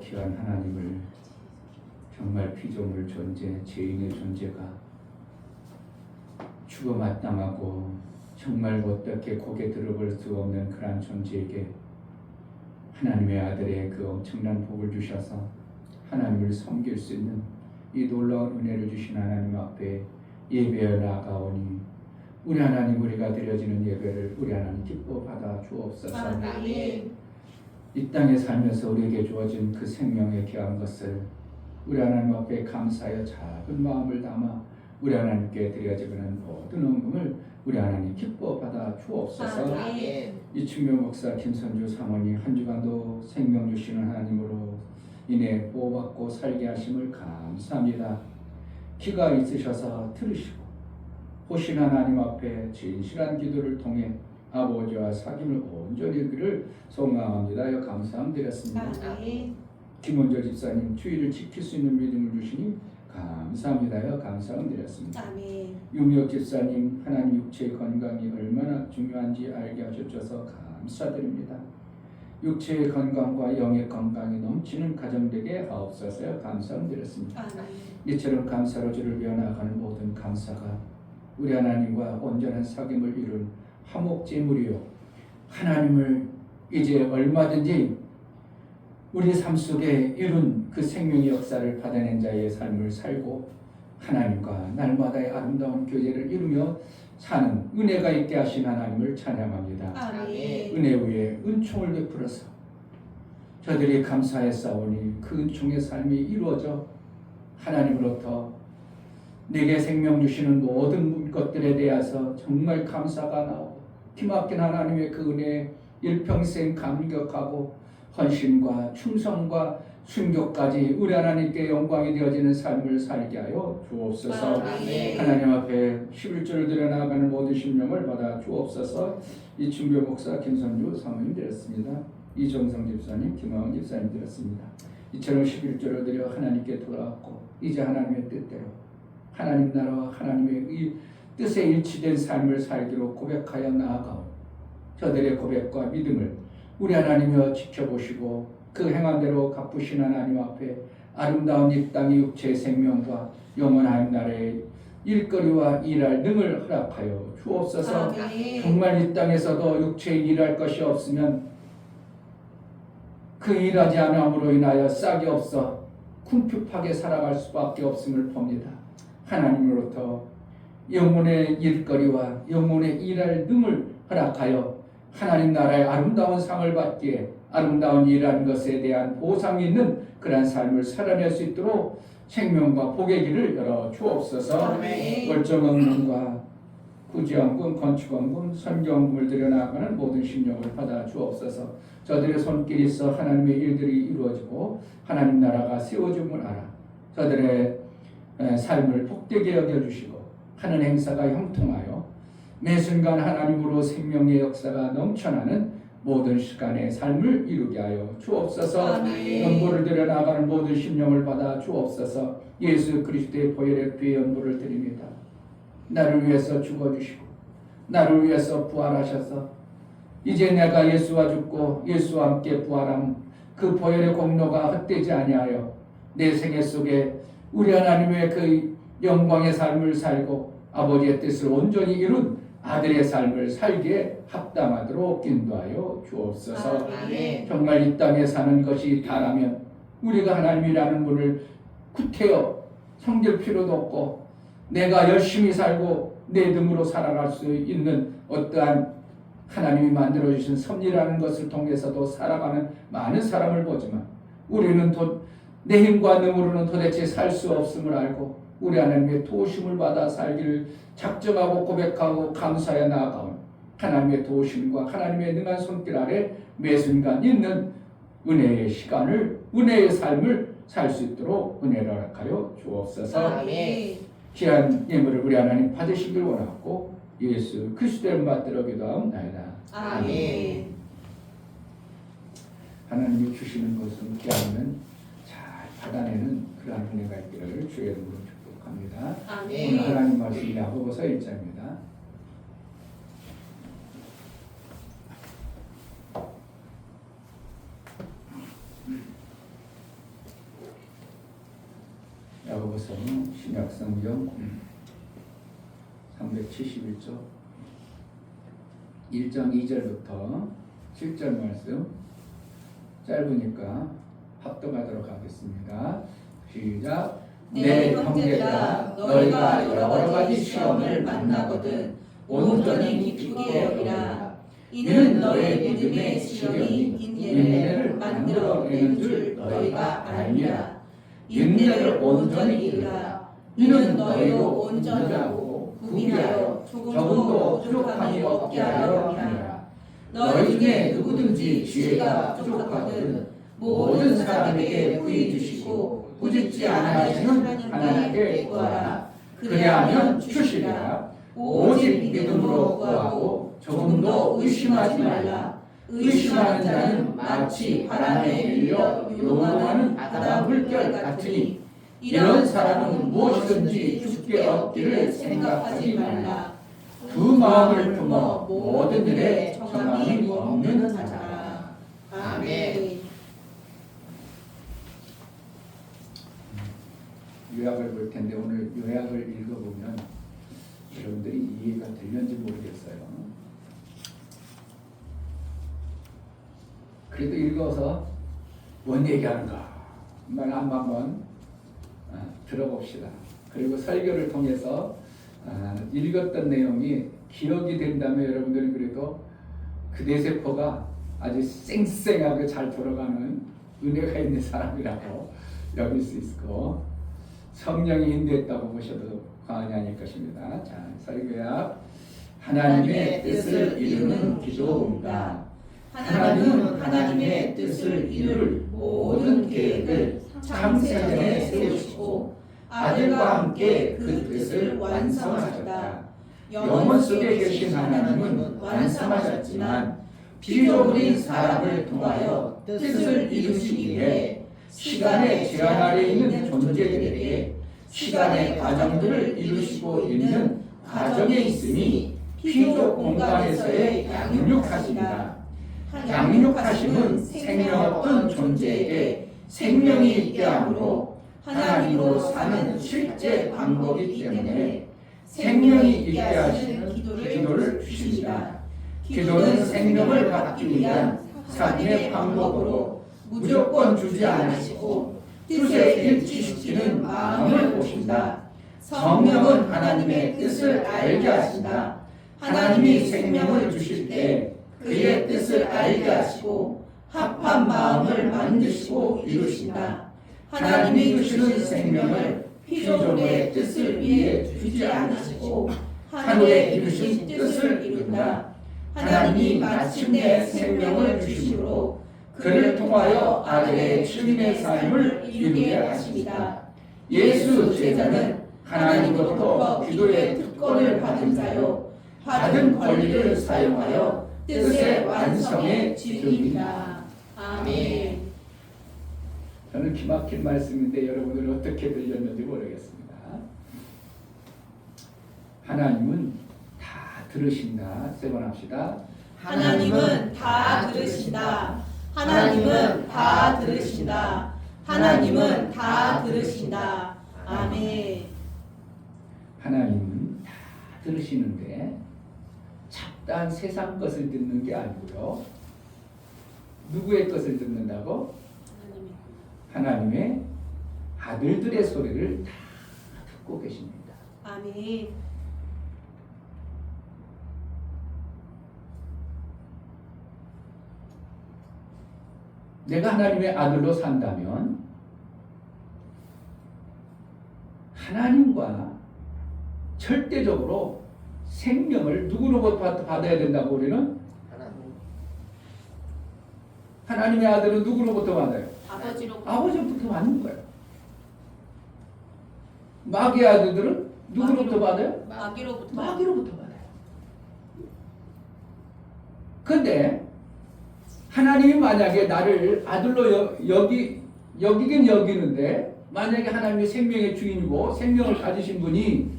귀한 하나님을 정말 피조물 존재, 죄인의 존재가 죽어 마땅하고 정말 어떻게 고개 들어볼 수 없는 그러한 존재에게 하나님의 아들의 그 엄청난 복을 주셔서 하나님을 섬길 수 있는 이 놀라운 은혜를 주신 하나님 앞에 예배에 나아가오니 우리 하나님, 우리가 드려지는 예배를 우리 하나님 기뻐 받아 주옵소서. 아멘. 이 땅에 살면서 우리에게 주어진 그 생명의 귀한 것을 우리 하나님 앞에 감사하여 작은 마음을 담아 우리 하나님께 드려지는 모든 헌금을 우리 하나님 기뻐 받아 주옵소서. 아멘. 이충묘 목사 김선주 사모님 한 주간도 생명 주시는 하나님으로 인해 보호받고 살게 하심을 감사합니다. 기가 있으셔서 들으시고 보신 하나님 앞에 진실한 기도를 통해 아버지와 사귐을 온전히 이기를 소망합니다. 감사함 드렸습니다. 아멘. 김원조 집사님 주의를 지킬 수 있는 믿음을 주시니 감사합니다. 감사함 드렸습니다. 아멘. 유미옥 집사님 하나님 육체의 건강이 얼마나 중요한지 알게 하셔서 감사드립니다. 육체의 건강과 영의 건강이 넘치는 가정 되게 하옵소서. 감사함 드렸습니다. 아멘. 이처럼 감사로 주를 이어나가는 모든 감사가 우리 하나님과 온전한 사귐을 이룬 화목제물이요 하나님을 이제 얼마든지 우리 삶 속에 이룬 그 생명의 역사를 받아낸 자의 삶을 살고 하나님과 날마다의 아름다운 교제를 이루며 사는 은혜가 있게 하신 하나님을 찬양합니다. 아멘. 은혜 위에 은총을 베풀어서 저들이 감사에 싸우니 그 은총의 삶이 이루어져 하나님으로부터 내게 생명 주시는 모든 것들에 대해서 정말 감사가 나오고 기막힌 하나님의 그 은혜에 일평생 감격하고 헌신과 충성과 순교까지 우리 하나님께 영광이 되어지는 삶을 살게 하여 주옵소서. 아멘. 하나님 앞에 11조를 드려나가는 모든 심령을 받아 주옵소서. 이충교 목사 김선주 사모님 드렸습니다. 이정성 집사님, 김하원 집사님 드렸습니다. 이처럼 11조를 드려 하나님께 돌아왔고 이제 하나님의 뜻대로 하나님 나라와 하나님의 이 뜻에 일치된 삶을 살기로 고백하여 나아가오. 저들의 고백과 믿음을 우리 하나님이여 지켜보시고 그 행한 대로 갚으신 하나님 앞에 아름다운 이 땅의 육체의 생명과 영원한 나라의 일거리와 일할 능을 허락하여 주옵소서. 아멘. 정말 이 땅에서도 육체에 일할 것이 없으면 그 일하지 않음으로 인하여 싹이 없어 궁핍하게 살아갈 수밖에 없음을 봅니다. 하나님으로부터 영혼의 일거리와 영혼의 일할 능을 허락하여 하나님 나라의 아름다운 상을 받기에 아름다운 일하는 것에 대한 보상이 있는 그러한 삶을 살아낼 수 있도록 생명과 복의 길을 열어 주옵소서. 아멘. 월정헌금과 구제헌금, 건축헌금, 선교헌금을 드려나가는 모든 심령을 받아 주옵소서. 저들의 손길이 있어 하나님의 일들이 이루어지고 하나님 나라가 세워짐을 알아 저들의 삶을 복되게 여겨주시고 하는 행사가 형통하여 매 순간 하나님으로 생명의 역사가 넘쳐나는 모든 시간의 삶을 이루게 하여 주옵소서. 아멘. 연보를 드려나가는 모든 심령을 받아 주옵소서. 예수 그리스도의 보혈의 피의 연보를 드립니다. 나를 위해서 죽어주시고 나를 위해서 부활하셔서 이제 내가 예수와 죽고 예수와 함께 부활함 그 보혈의 공로가 헛되지 아니하여 내 생애 속에 우리 하나님의 그 영광의 삶을 살고 아버지의 뜻을 온전히 이룬 아들의 삶을 살기에 합당하도록 인도하여 주옵소서. 아멘. 정말 이 땅에 사는 것이 다라면 우리가 하나님이라는 분을 구태여 섬길 필요도 없고 내가 열심히 살고 내 등으로 살아갈 수 있는 어떠한 하나님이 만들어주신 섭리라는 것을 통해서도 살아가는 많은 사람을 보지만 우리는 내 힘과 능으로는 도대체 살 수 없음을 알고 우리 하나님의 도우심을 받아 살기를 작정하고 고백하고 감사해 나아가온 하나님의 도우심과 하나님의 능한 손길 아래 매 순간 있는 은혜의 시간을 은혜의 삶을 살 수 있도록 은혜를 허락하여 주옵소서. 아멘. 귀한 예물을 우리 하나님 받으시길 원하고 예수 그리스도를 받들어 기도하옵나이다. 아멘. 하나님이 주시는 것은 귀하면 잘 받아내는 그러한 은혜가 있기를 주의 이름으로 축복합니다. 아멘. 오늘 하나님 말씀 야고보서 1장입니다. 야고보서 신약성경 371쪽 1장 2절부터 7절 말씀 짧으니까 합독하도록 하겠습니다. 시작. 내 형제들아 너희가 여러 가지 시험을 만나거든 온전히 기쁘게 여기라. 이는 너의 믿음의 시험이 인내를 만들어내는 줄 너희가 알미라. 인내를 온전히 이루라. 이는 너희로 온전하고 구비하여 조금도 부족함이 없게 하려 함이라. 너희 중에 누구든지 지혜가 부족하거든 모든 사람에게 후히 주시고 꾸짖지 아니하시는 하나님께 구하라. 그리하면 주시리라. 오직 믿음으로 구하고 조금도 의심하지 말라. 의심하는 자는 마치 바람에 밀려 요동하는 바다 물결 같으니 이런 사람은 무엇이든지 죽게 얻기를 생각하지 말라. 두 마음을 품어 모든 일에 정함이 없는 자라. 아멘. 요약을 볼 텐데 오늘 요약을 읽어보면 여러분들이 이해가 되는지 모르겠어요. 그래도 읽어서 뭔 얘기하는가 말 한번 들어봅시다. 그리고 설교를 통해서 읽었던 내용이 기억이 된다면 여러분들이 그래도 그 뇌세포가 아주 쌩쌩하게 잘 돌아가는 은혜가 있는 사람이라고 여길 수 있고 성령이 인도했다고 보셔도 과언이 아닐 것입니다. 자, 설교야. 하나님의 뜻을 이루는 기도입니다. 하나님은 하나님의 뜻을 이룰 모든 계획을 창세전에 세우시고 아들과 함께 그 뜻을 완성하셨다. 영원 속에 계신 하나님은 완성하셨지만 피조물인 사람을 통하여 뜻을 이루시기 위해 시간의 제한 아래 있는 존재들에게 시간의 과정들을 이루시고 있는 과정에 있으니 피조 공간에서의 양육하십니다. 양육하심은 생명 없던 존재에게 생명이 있게 하므로 하나님으로 사는 실제 방법이기 때문에 생명이 있게 하시는 기도를 주십니다. 기도는 생명을 받기 위한 삶의 방법으로 무조건 주지 않으시고 뜻에 일치시키는 마음을 보신다. 성령은 하나님의 뜻을 알게 하신다. 하나님이 생명을 주실 때 그의 뜻을 알게 하시고 합한 마음을 만드시고 이루신다. 하나님이 주시는 생명을 피조물의 뜻을 위해 주지 않으시고 하늘에 이루신 뜻을 이룬다. 하나님이 마침내 생명을 주심으로 그를 통하여 아들의 주님의 삶을 이루게 하십니다. 예수 제자는 하나님으로부터 기도의 특권을 받은 자요 받은 권리를 사용하여 뜻의 완성에 지릅니다. 아멘. 저는 기막힌 말씀인데 여러분들 어떻게 들렸는지 모르겠습니다. 하나님은 다 들으신다. 세 번 합시다. 하나님은 다 들으신다. 하나님은 다 들으신다. 하나님은 다 들으신다. 아멘. 하나님은 다 들으시는데 잡다한 세상 것을 듣는 게 아니고요. 누구의 것을 듣는다고? 하나님의 아들들의 소리를 다 듣고 계십니다. 아멘. 내가 하나님의 아들로 산다면 하나님과 절대적으로 생명을 누구로부터 받아야 된다고 우리는? 하나님의 아들은 누구로부터 받아요? 아버지로부터 받는 거예요. 마귀의 아들들은 누구로부터 받아요? 마귀로부터 받아요. 근데 하나님이 만약에 나를 아들로 여기긴 여기는데 만약에 하나님이 생명의 주인이고 생명을 가지신 분이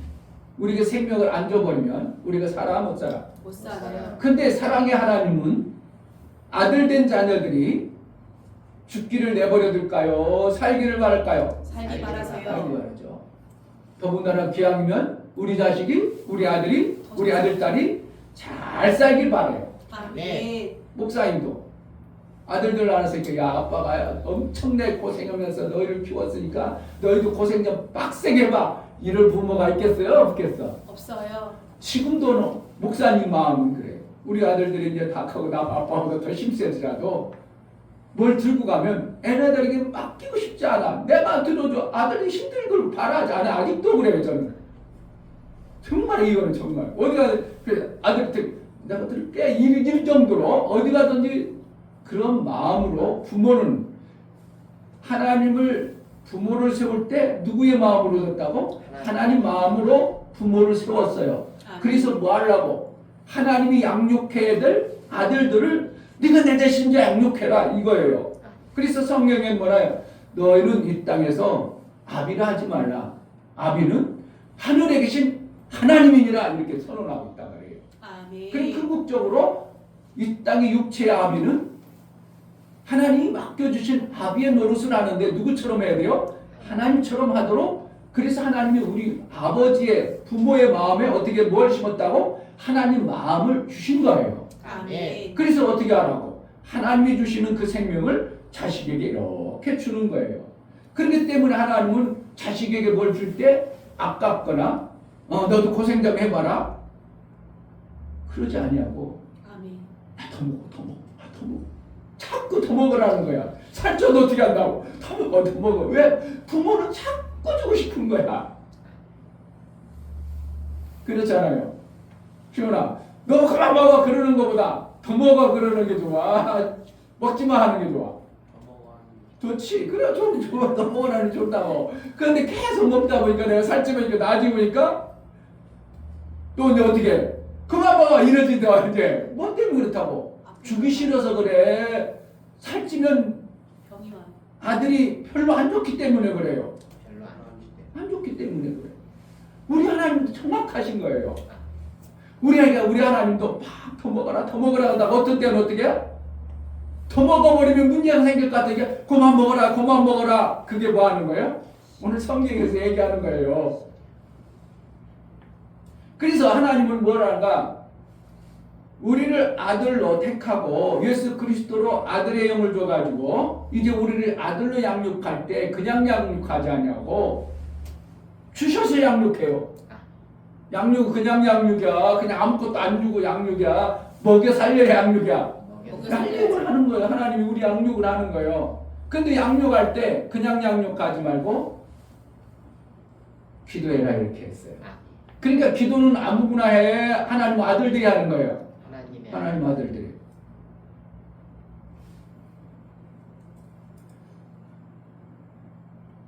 우리에게 생명을 안 줘버리면 우리가 살아 못 살아? 못 살아요. 근데 사랑의 하나님은 아들 된 자녀들이 죽기를 내버려 둘까요? 살기를 바랄까요? 알기 바라서요. 알기 바라죠. 더군다나 기왕이면 우리 자식이, 우리 아들이, 우리 아들딸이 잘 살길 바라요. 아멘. 목사님도 아들들 알아서 이렇게 야 아빠가 엄청나게 고생하면서 너희를 키웠으니까 너희도 고생 좀 빡세게 해봐. 이럴 부모가 있겠어요? 없겠어? 없어요. 지금도 목사님 마음은 그래요. 우리 아들들이 이제 다 크고 나 아빠보다 더 힘세더라도 뭘 들고 가면 애네들에게 맡기고 싶지 않아. 내가 들어줘. 아들이 힘들 걸 바라지 않아. 아직도 그래요 저는. 정말 이거는 정말 어디가 그래 아들한테 내가 들게 일 정도로 어디 가든지 그런 마음으로 부모는 하나님을 부모를 세울 때 누구의 마음으로 뒀다고? 하나님 마음으로 부모를 세웠어요. 아멘. 그래서 뭐 하려고? 하나님이 양육해야 될 아들들을 네가 내 대신 양육해라 이거예요. 그래서 성경에 뭐라요? 너희는 이 땅에서 아비라 하지 말라. 아비는 하늘에 계신 하나님이니라 이렇게 선언하고 있다 그래요. 아멘. 그럼 궁극적으로 이 땅의 육체의 아비는 하나님이 맡겨주신 아비의 노릇을 하는데 누구처럼 해야 돼요? 하나님처럼 하도록. 그래서 하나님이 우리 아버지의 부모의 마음에 어떻게 뭘 심었다고? 하나님 마음을 주신 거예요. 아멘. 그래서 어떻게 하라고? 하나님이 주시는 그 생명을 자식에게 이렇게 주는 거예요. 그렇기 때문에 하나님은 자식에게 뭘 줄 때 아깝거나 너도 고생 좀 해봐라 그러지 아니하고 아멘. 더 먹어 더 먹어 더 먹어 자꾸 더 먹으라는 거야. 살쪄도 어떻게 한다고? 더 먹어 더 먹어. 왜? 부모는 자꾸 주고 싶은 거야. 그렇잖아요. 시원아 너 그만 먹어 그러는 것보다 더 먹어 그러는 게 좋아. 먹지마 하는 게 좋아. 좋지. 그래 좀 좋아. 더 먹으라는 게 좋다고. 그런데 계속 먹다 보니까 내가 살찌니까 나아지니까 또 이제 어떻게 해? 그만 먹어 이러지도 이제 뭐 때문에 그렇다고? 주기 싫어서 그래. 살찌면 병이 와요. 아들이 별로 안 좋기 때문에 그래요. 별로 안 어울리대. 안 좋기 때문에 그래. 우리 하나님도 정확하신 거예요. 우리 하나님도 막 더 먹어라 더 먹어라 하다가 어떤 때는 어떻게 해? 더 먹어버리면 문제가 생길 것 같으니까 그만 먹어라 그만 먹어라. 그게 뭐 하는 거예요? 오늘 성경에서 얘기하는 거예요. 그래서 하나님은 뭐랄까? 우리를 아들로 택하고 예수 그리스도로 아들의 영을 줘가지고 이제 우리를 아들로 양육할 때 그냥 양육하지 않냐고 주셔서 양육해요. 양육 그냥 양육이야. 그냥 아무것도 안 주고 양육이야. 먹여 살려야 양육이야. 양육을 하는 거예요. 하나님이 우리 양육을 하는 거예요. 근데 양육할 때 그냥 양육하지 말고 기도해라 이렇게 했어요. 그러니까 기도는 아무거나 해. 하나님 아들들이 하는 거예요. 하나님 아들들이.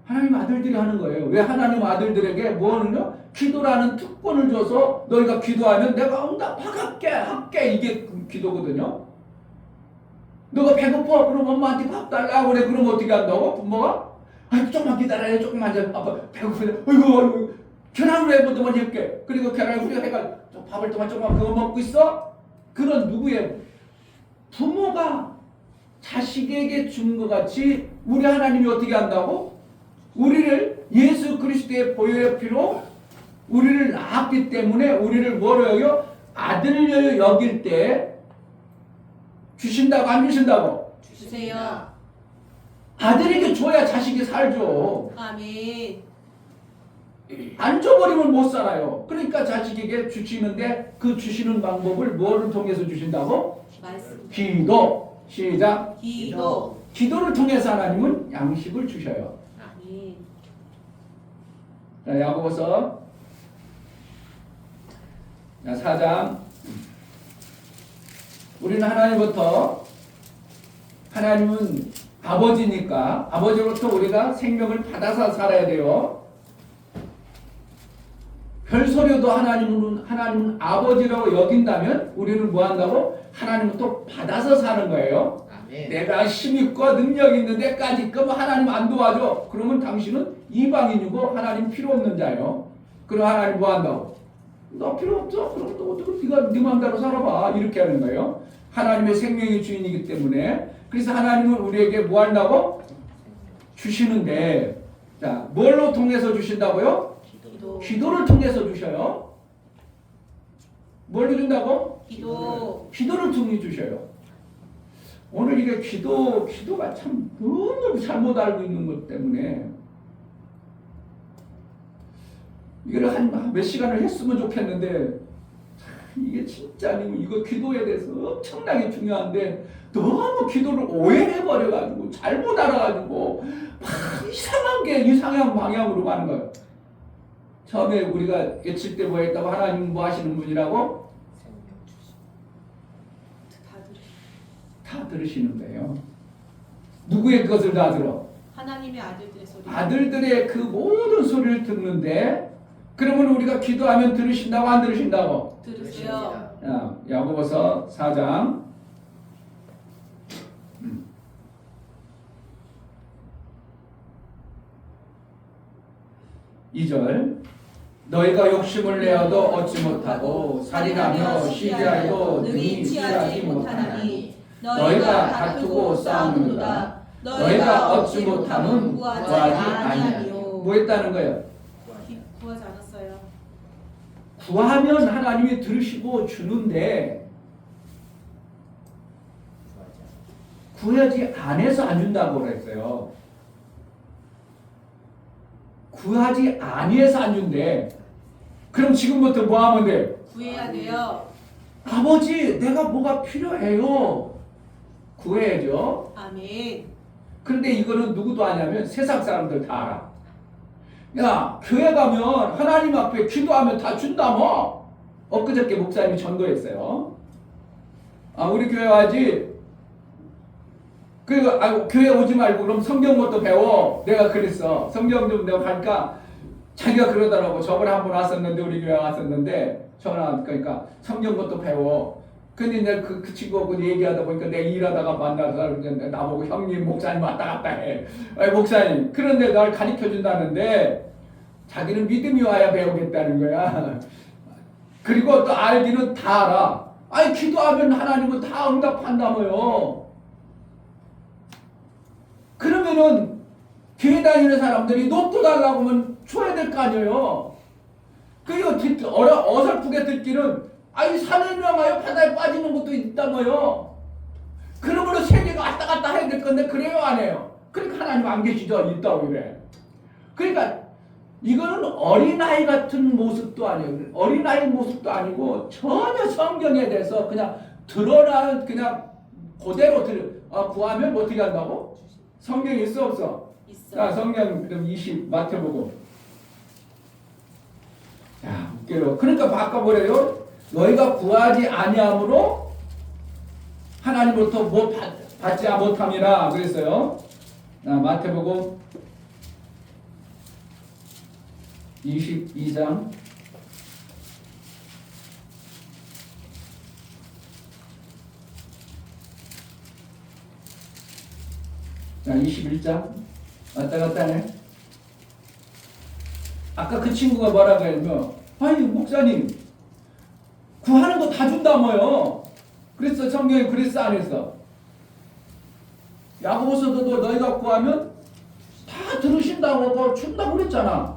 하나님 아들들이 하는 거예요. 왜 하나님 아들들에게 뭐 하는요? 기도라는 특권을 줘서 너희가 기도하면 내가 응답하게 할게 이게 기도거든요. 너가 배고파 그럼 엄마한테 밥 달라고 그래. 그럼 어떻게 한다고? 부모가? 아 조금만 기다려 조금만 좀 아빠 배고프네. 어이구 계란후라이 먼저 해볼게. 그리고 계란후라이 해가 밥을 조금만 그거 먹고 있어? 그런 누구의 부모가 자식에게 준 것 같이 우리 하나님이 어떻게 한다고? 우리를 예수 그리스도의 보혈의 피로 우리를 낳았기 때문에 우리를 뭐로 여겨? 아들을 여길 때 주신다고 안 주신다고? 주세요. 아들에게 줘야 자식이 살죠. 아멘. 안 줘버리면 못 살아요. 그러니까 자식에게 주시는데 그 주시는 방법을 뭐를 통해서 주신다고? 말씀. 기도. 시작. 기도. 기도를 통해서 하나님은 양식을 주셔요. 아멘. 자, 야고보서 4장. 우리는 하나님부터 하나님은 아버지니까 아버지로부터 우리가 생명을 받아서 살아야 돼요. 별소리도 하나님은 아버지라고 여긴다면 우리는 뭐 한다고? 하나님은 또 받아서 사는 거예요. 아멘. 내가 힘있고 능력 있는 데까지 그럼 하나님 안 도와줘. 그러면 당신은 이방인이고 하나님 필요 없는 자예요. 그럼 하나님 뭐 한다고? 너 필요 없어. 그럼 또 어떻게 네가 네 마음대로 살아봐. 이렇게 하는 거예요. 하나님의 생명의 주인이기 때문에. 그래서 하나님은 우리에게 뭐 한다고? 주시는데 자, 뭘로 통해서 주신다고요? 기도. 기도를 통해서 주셔요. 뭘로 준다고? 기도. 기도를 통해 주셔요. 오늘 이게 기도가 참 너무 잘못 알고 있는 것 때문에 이걸 한 몇 시간을 했으면 좋겠는데 이게 진짜 아니고 이거 기도에 대해서 엄청나게 중요한데 너무 기도를 오해해버려가지고 잘못 알아가지고 막 이상한 방향으로 가는 거예요. 처음에 우리가 외칠 때 뭐 했다고 하나님 뭐 하시는 분이라고? 다 들으시는 거예요. 누구의 것을 다 들어? 하나님의 아들들의 소리. 아들들의 그 모든 소리를 듣는데 그러면 우리가 기도하면 들으신다고 안 들으신다고? 들으세요. 야고보서 4장 2절 너희가 욕심을 내어도 얻지 못하고 살인하며 시기하여도 능히 취하지 못하나니 너희가 다투고 싸우는도다. 너희가 얻지 못함은 구하지 아니하니요. 뭐 했다는 거예요? 구하지 않았어요. 구하면 하나님이 들으시고 주는데 구하지 않아서 안 준다고 그랬어요. 구하지 아니해서 안 준대. 그럼 지금부터 뭐 하면 돼? 구해야 돼요. 아버지, 내가 뭐가 필요해요. 구해야죠. 아멘. 그런데 이거는 누구도 아냐면 세상 사람들 다 알아. 야, 교회 가면 하나님 앞에 기도하면 다 준다 뭐. 엊그저께 목사님이 전도했어요. 우리 교회 와야지. 교회 오지 말고 그럼 성경부터 배워. 내가 그랬어. 성경 좀 내가 가니까 자기가 그러더라고. 저번에 한 번 왔었는데 우리 교회 왔었는데 전화 그러니까 성경부터 배워. 근데 내가 그 친구하고 얘기하다 보니까 내가 일하다가 만나서 나보고 형님 목사님 왔다 갔다 해. 목사님 그런데 날 가르쳐 준다는데 자기는 믿음이 와야 배우겠다는 거야. 그리고 또 알기는 다 알아. 아니 기도하면 하나님은 다 응답한다며요. 그러면은 교회 다니는 사람들이 로또 달라고 하면 줘야 될 거 아니에요. 그리고 어설프게 듣기는 아니 산을 명하여 바다에 빠지는 것도 있다며요. 그러므로 세계가 왔다 갔다 해야 될 건데 그래요 안 해요? 그러니까 하나님 안 계시죠? 있다고 그래. 그러니까 이거는 어린아이 같은 모습도 아니에요. 어린아이 모습도 아니고 전혀 성경에 대해서 그냥 드러나는 그냥 그대로 구하면 어떻게 한다고? 성경에 있어 없어? 있어. 자, 성경 그럼 20 마태복음. 야, 웃겨요. 그러니까 바꿔버려요. 너희가 구하지 아니함으로 하나님으로부터 뭐 받지 못함이라 그랬어요. 자, 마태복음 22장 21장 왔다 갔다 해. 아까 그 친구가 뭐라고 했냐면 아니 목사님 구하는 거 다 준다며요. 그랬어 성경에 그랬어 안 했어? 야고보서도 너희가 구하면 다 들으신다고 준다고 그랬잖아.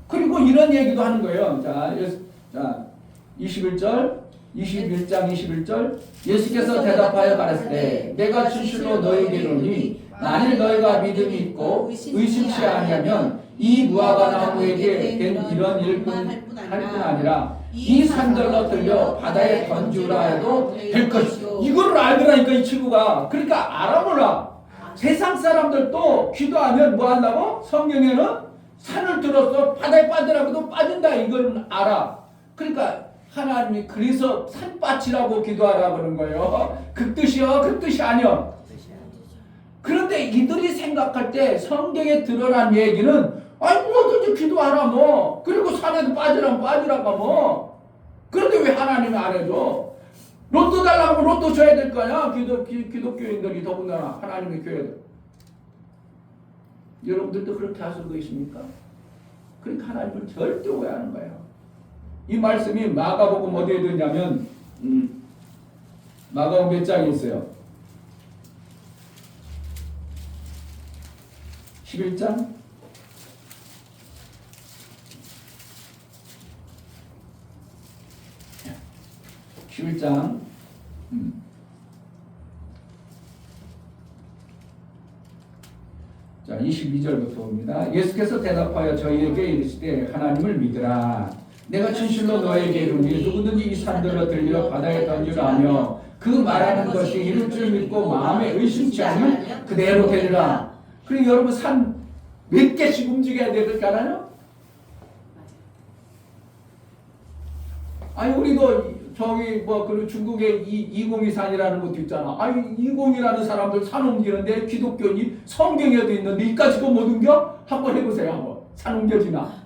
그리고 이런 얘기도 하는 거예요. 자 21절 21장 21절 예수께서 대답하여 가라사대 내가 진실로 너희에게 이르노니 만일 너희가 믿음이 있고 의심치 아니하면 이 무화과 나무에게 된 이런 일뿐 할 뿐 아니라 이 산들로 들려 바다에 던지라 해도 될 것이요. 이거를 알더라니까 이 친구가. 그러니까 알아보라. 세상 사람들도 기도하면 뭐 한다고? 성경에는 산을 들어서 바다에 빠지라고도 빠진다 이걸 알아. 그러니까 하나님이 그래서 산밭이라고 기도하라 그러는 거예요. 그 뜻이요? 그 뜻이 아니요. 그런데 이들이 생각할 때 성경에 드러난 얘기는 아니 뭐든지 기도하라 뭐. 그리고 산에도 빠지라면 빠지라고 뭐. 그런데 왜 하나님이 안 해줘? 로또 달라고 하면 로또 줘야 될 거야. 기독교인들이 더군다나 하나님의 교회들. 여러분들도 그렇게 하실 거 있습니까? 그러니까 하나님을 절대 오해하는 거예요. 이 말씀이 마가복음 어디에 들냐면 마가복음 몇 장에 있어요? 11장? 11장 자 22절부터 봅니다. 예수께서 대답하여 저희에게 이르시되 하나님을 믿으라. 내가 진실로 너에게 이르니 누구든지 이 산들을 들려 바다에 던지라 하며 그 말하는 것이 이룰 줄 믿고 마음에 의심치 않으면 그대로 되리라. 그리고 여러분 산 몇 개씩 움직여야 될까요? 아니 우리도 저기 뭐 그 중국에 2023이라는 것도 있잖아. 아니 20이라는 사람들 산 옮기는데 기독교인이 성경에도 있는데 이까지도 못 옮겨? 한번 해보세요. 한번 산 옮겨지나?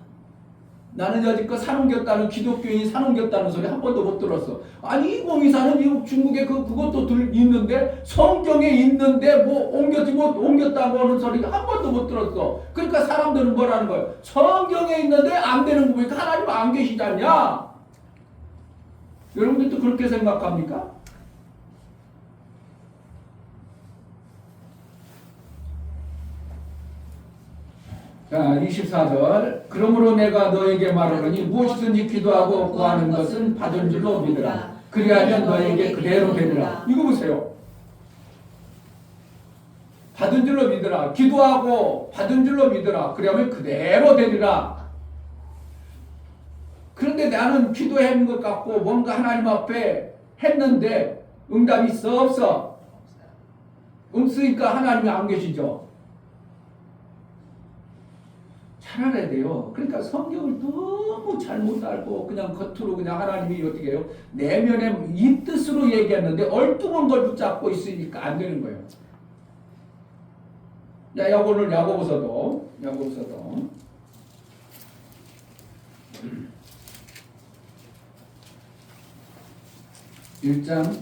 나는 여지껏 산 옮겼다는 기독교인이 산 옮겼다는 소리 한 번도 못 들었어. 아니 2024는 중국에 그것도 있는데 성경에 있는데 뭐 옮겼다고 하는 소리가 한 번도 못 들었어. 그러니까 사람들은 뭐라는 거예요? 성경에 있는데 안 되는 거 보니까 하나님 안 계시지 않냐? 여러분들도 그렇게 생각합니까? 자, 24절. 그러므로 내가 너에게 말하노니 무엇이든지 기도하고 구하는 것은 받은 줄로 믿으라. 그리하면 너에게 그대로 되리라. 이거 보세요. 받은 줄로 믿으라. 기도하고 받은 줄로 믿으라. 그러면 그대로 되리라. 그런데 나는 기도한 것 같고 뭔가 하나님 앞에 했는데 응답이 있어 없어? 없으니까 하나님이 안 계시죠. 잘 알아야 돼요. 그러니까 성경을 너무 잘못 알고 그냥 겉으로 그냥 하나님이 어떻게 해요? 내면에 이 뜻으로 얘기했는데 엉뚱한 걸 붙잡고 있으니까 안 되는 거예요. 야, 오늘 야고보서도 1장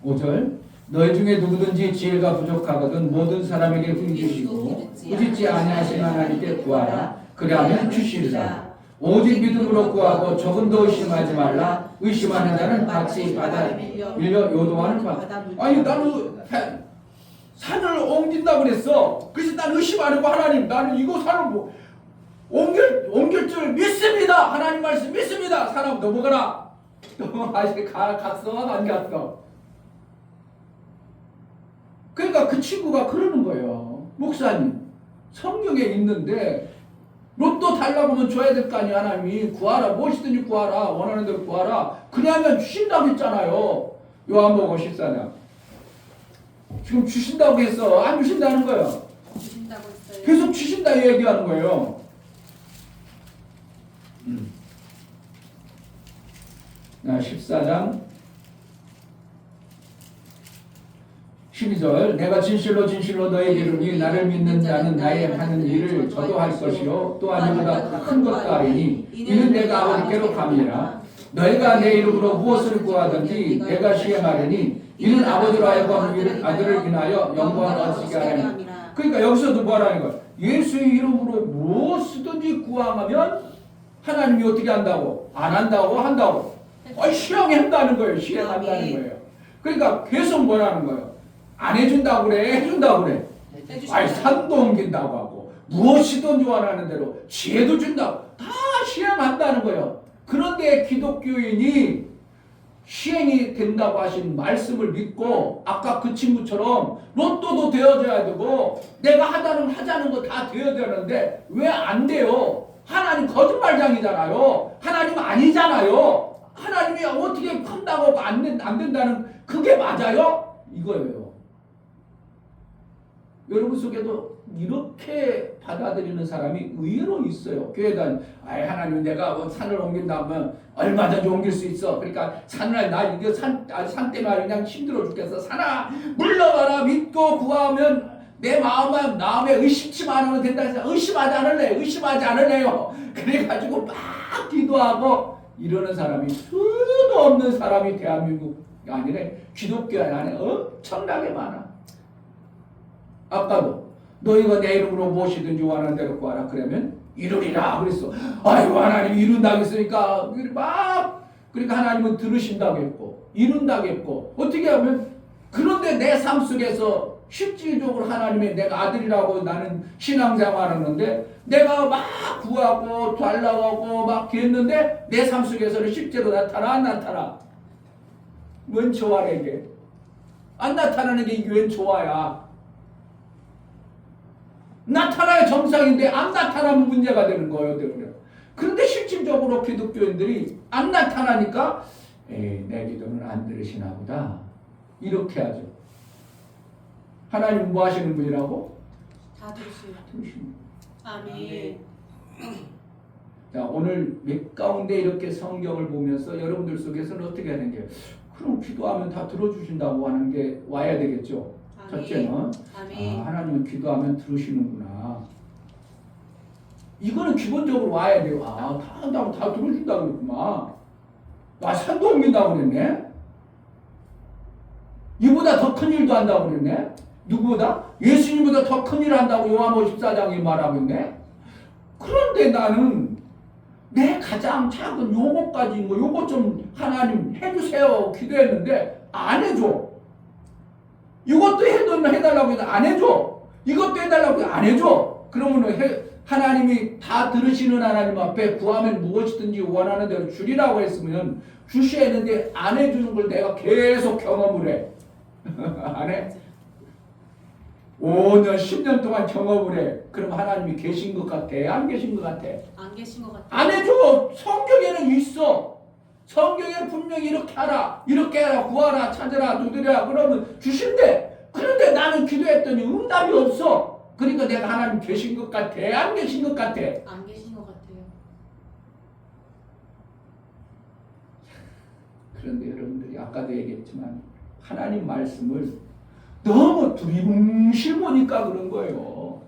5절 너희 중에 누구든지 지혜가 부족하거든 모든 사람에게 후히 주시고 꾸짖지 아니하시는 하나님께 구하라. 그리하면 주시리라. 오직 믿음으로 구하고 조금도 의심하지 말라. 의심하는 자는 같이 바다에 밀려 요동하는 바. 아니 나는 산을 옮긴다고 그랬어. 그래서 나는 의심 안 하고 하나님 나는 이거 산을 뭐 옮길 줄 믿습니다. 하나님 말씀 믿습니다. 사람 넘어가라. 갔어? 안 갔어? 그러니까 그 친구가 그러는 거예요. 목사님 성경에 있는데 로또 달라고 하면 줘야 될 거 아니야. 하나님이 구하라. 무엇이든지 구하라. 원하는 대로 구하라. 그러면 주신다고 했잖아요. 요한복음 14장. 지금 주신다고 했어. 안 주신다는 거예요. 주신다고 했어요. 계속 주신다 얘기하는 거예요. 자, 14장 12절 내가 진실로 너에게 이르니 나를 믿는 자는 나의 하는 일을 저도 할 것이요 또한 이보다 큰 것도 하리니 이는 내가 아버지께로 감이라. 너희가 내 이름으로 무엇을 구하든지 내가 시행하리니 이는 아버지로 하여금 아들을 인하여 영광을 얻으시게 하리니. 그러니까 여기서도 뭐라는 거야? 예수의 이름으로 무엇이든지 구하면 하나님이 어떻게 한다고? 안 한다고? 한다고? 시행한다는 거예요. 시행한다는 거예요. 그러니까 계속 뭐라는 거예요? 안 해준다고 그래? 해준다고 그래? 아니 산도 옮긴다고 하고 무엇이든 원하는 대로 지혜도 준다고 다 시행한다는 거예요. 그런데 기독교인이 시행이 된다고 하신 말씀을 믿고 아까 그 친구처럼 로또도 되어줘야 되고 내가 하자는 거 다 되어야 되는데 왜 안 돼요? 하나님 거짓말장이잖아요. 하나님 아니잖아요. 하나님이 어떻게 한다고 안 된다는 그게 맞아요? 이거예요. 여러분 속에도 이렇게 받아들이는 사람이 의외로 있어요. 교회 하나님 내가 산을 옮긴다면 얼마든지 옮길 수 있어. 그러니까 산을 나 이거 산 때문에 그냥 힘들어 죽겠어. 산아 물러가라. 믿고 구하면 내 마음에 의심치만 하면 된다 해서 의심하지 않을래요. 그래가지고 막 기도하고 이러는 사람이 수도 없는 사람이 대한민국 아니래 기독교 안에 엄청나게 많아. 아까도 너희가 내 이름으로 무엇이든지 원하는 대로 구하라. 그러면 이루리라 그랬어. 아이고 하나님 이룬다고 했으니까 막 그러니까 하나님은 들으신다고 했고 이룬다고 했고 어떻게 하면 그런데 내 삶 속에서 실질적으로 하나님의 내가 아들이라고 나는 신앙생활하는데 내가 막 구하고 달라고 막 했는데 내 삶 속에서는 실제로 나타나 안 나타나? 웬 조화래 이게? 안 나타나는 게 웬 조화야? 나타나야 정상인데 안 나타나면 문제가 되는 거예요. 그런데 실질적으로 기독교인들이 안 나타나니까 에이, 내 기도는 안 들으시나 보다 이렇게 하죠. 하나님 뭐 하시는 분이라고? 다 들으시오. 들으시는 아멘. 자, 오늘 몇 가운데 이렇게 성경을 보면서 여러분들 속에서는 어떻게 하는 게 그럼 기도하면 다 들어주신다고 하는 게 와야 되겠죠. 첫째는 아멘. 하나님은 기도하면 들으시는구나. 이거는 기본적으로 와야 돼요. 다 한다고 다 들어준다고 그랬구만. 산도 옮긴다고 그랬네. 이보다 더 큰 일도 한다고 그랬네. 누구보다? 예수님보다 더 큰 일을 한다고 요한복음 14장에 말하고 있네. 그런데 나는 내 가장 작은 요거까지 요거 좀 하나님 해주세요 기도했는데 안 해줘. 이것도 해달라고 해도 안 해줘. 이것도 해달라고 해도 안 해줘. 그러면 하나님이 다 들으시는 하나님 앞에 구하면 무엇이든지 원하는 대로 주리라고 했으면 주셔야 했는데 안 해주는 걸 내가 계속 경험을 해. 안 해? 5년, 10년 동안 경험을 해. 그럼 하나님이 계신 것 같아? 안 계신 것 같아? 안 계신 것 같아요. 안 해줘. 성경에는 있어. 성경에 분명히 이렇게 하라, 이렇게 하라, 구하라, 찾으라, 두드려라 그러면 주신대. 그런데 나는 기도했더니 응답이 없어. 그러니까 내가 하나님 계신 것 같아? 안 계신 것 같아? 안 계신 것 같아요. 그런데 여러분들이 아까도 얘기했지만 하나님 말씀을 너무 두리뭉실 보니까 그런 거예요.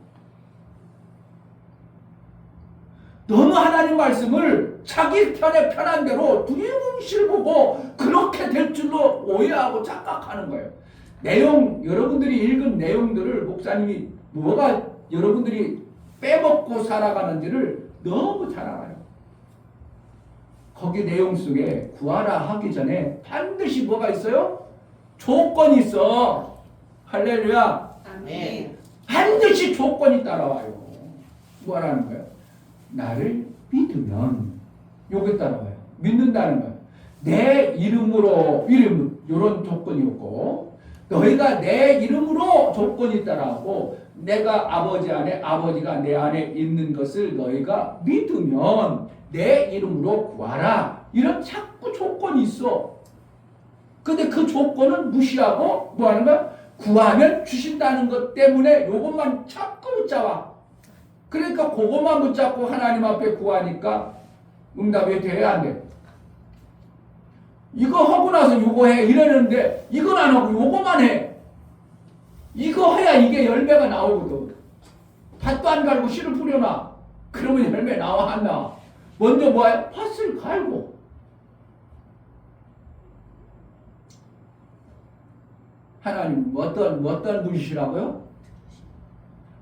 너무 하나님 말씀을 자기 편에 편한 대로 두리뭉실 보고 그렇게 될 줄로 오해하고 착각하는 거예요. 여러분들이 읽은 내용들을 목사님이 뭐가 여러분들이 빼먹고 살아가는지를 너무 잘 알아요. 거기 내용 속에 구하라 하기 전에 반드시 뭐가 있어요? 조건이 있어. 할렐루야. 아멘. 반드시 조건이 따라와요. 뭐라는 거예요? 나를 믿으면 요게 따라와요. 믿는다는 거예요. 내 이름으로 이런 조건이 없고 너희가 내 이름으로 조건이 따라오고 내가 아버지 안에 아버지가 내 안에 있는 것을 너희가 믿으면 내 이름으로 구하라. 이런 자꾸 조건이 있어. 근데 그 조건은 무시하고 뭐 하는 거야? 구하면 주신다는 것 때문에 요것만 자꾸 붙잡아. 그러니까 그것만 붙잡고 하나님 앞에 구하니까 응답이 돼야 안 돼. 이거 하고 나서 요거 해 이러는데 이건 안 하고 요거만 해. 이거 해야 이게 열매가 나오거든. 밭도 안 갈고 씨를 뿌려놔. 그러면 열매 나와 안 나와? 먼저 뭐해? 밭을 갈고. 하나님 어떤 분이시라고요?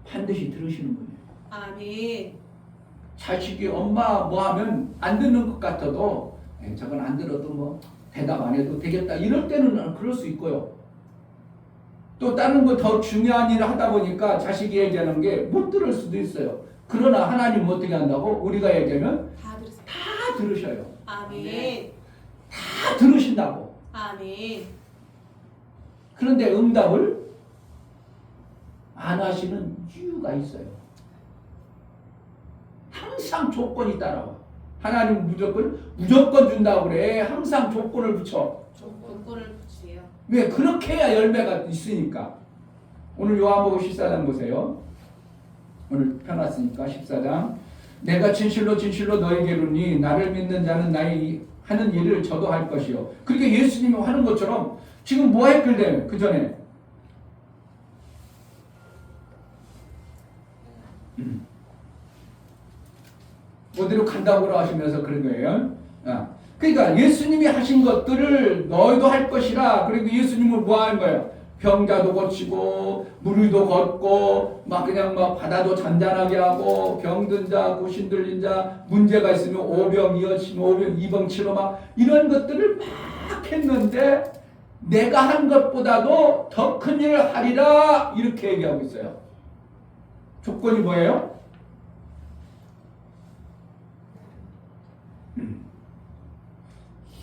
반드시 들으시는 분이에요. 아멘. 자식이 엄마 뭐 하면 안 듣는 것 같아도 저건 안 들어도 뭐 대답 안 해도 되겠다 이럴 때는 그럴 수 있고요. 또 다른 거 더 중요한 일을 하다 보니까 자식이 얘기하는 게 못 들을 수도 있어요. 그러나 하나님은 어떻게 한다고? 우리가 얘기하면 다 들으세요. 다 들으셔요. 아멘. 다 들으신다고. 아멘. 그런데 응답을 안 하시는 이유가 있어요. 항상 조건이 따라와. 하나님 무조건 준다고 그래. 항상 조건을 붙여. 조건을 붙이세요. 왜? 그렇게 해야 열매가 있으니까. 오늘 요한복음 14장 보세요. 오늘 펴놨으니까 14장. 내가 진실로 너에게 이르니 나를 믿는 자는 나의 하는 일을 저도 할 것이요. 그러니까 예수님이 하는 것처럼 지금 뭐 했길래 그 전에 어디로 간다고 하시면서 그런 거예요. 그러니까 예수님이 하신 것들을 너희도 할 것이라. 그리고 예수님은 뭐 하는 거예요? 병자도 고치고 무리도 걷고 막 그냥 막 바다도 잔잔하게 하고 병든 자, 고신 들린 자, 문제가 있으면 오병 이어치면 오병 이병치로 막 이런 것들을 막 했는데 내가 한 것보다도 더 큰 일을 하리라 이렇게 얘기하고 있어요. 조건이 뭐예요?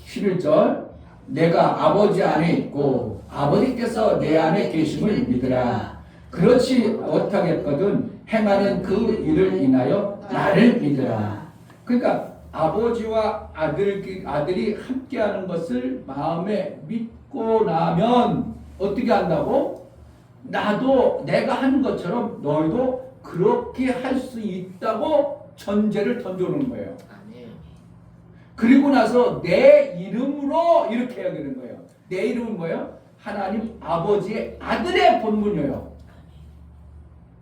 11절 내가 아버지 안에 있고 아버지께서 내 안에 계심을 믿으라. 그렇지 못하겠거든 행하는 그 일을 인하여 나를 믿으라. 그러니까 아버지와 아들이 함께하는 것을 마음에 믿고 나면 어떻게 한다고? 나도 내가 한 것처럼 너희도 그렇게 할 수 있다고 전제를 던져놓은 거예요. 아멘. 그리고 나서 내 이름으로 이렇게 해야 되는 거예요. 내 이름은 뭐예요? 하나님 아버지의 아들의 본문이에요.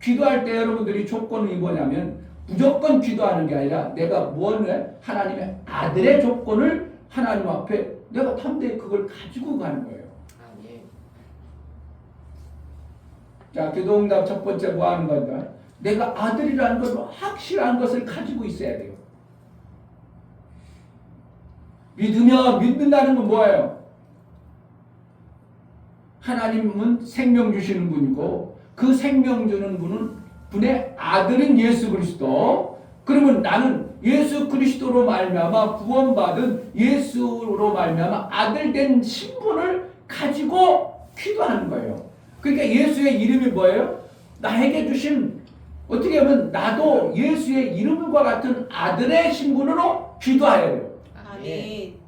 기도할 때 여러분들이 조건이 뭐냐면 무조건 기도하는 게 아니라 내가 뭐를 하나님의 아들의 조건을 하나님 앞에 내가 담대히 그걸 가지고 가는 거예요. 아멘. 자, 기도응답 첫 번째 뭐 하는 건가? 내가 아들이라는 걸 확실한 것을 가지고 있어야 돼요. 믿는다는 건 뭐예요? 하나님은 생명 주시는 분이고 그 생명 주는 분의 아들은 예수 그리스도. 그러면 나는 예수 그리스도로 말미암아 구원받은 예수로 말미암아 아들 된 신분을 가지고 기도하는 거예요. 그러니까 예수의 이름이 뭐예요? 나에게 주신 어떻게 하면 나도 예수의 이름과 같은 아들의 신분으로 기도해야 돼요. 아멘.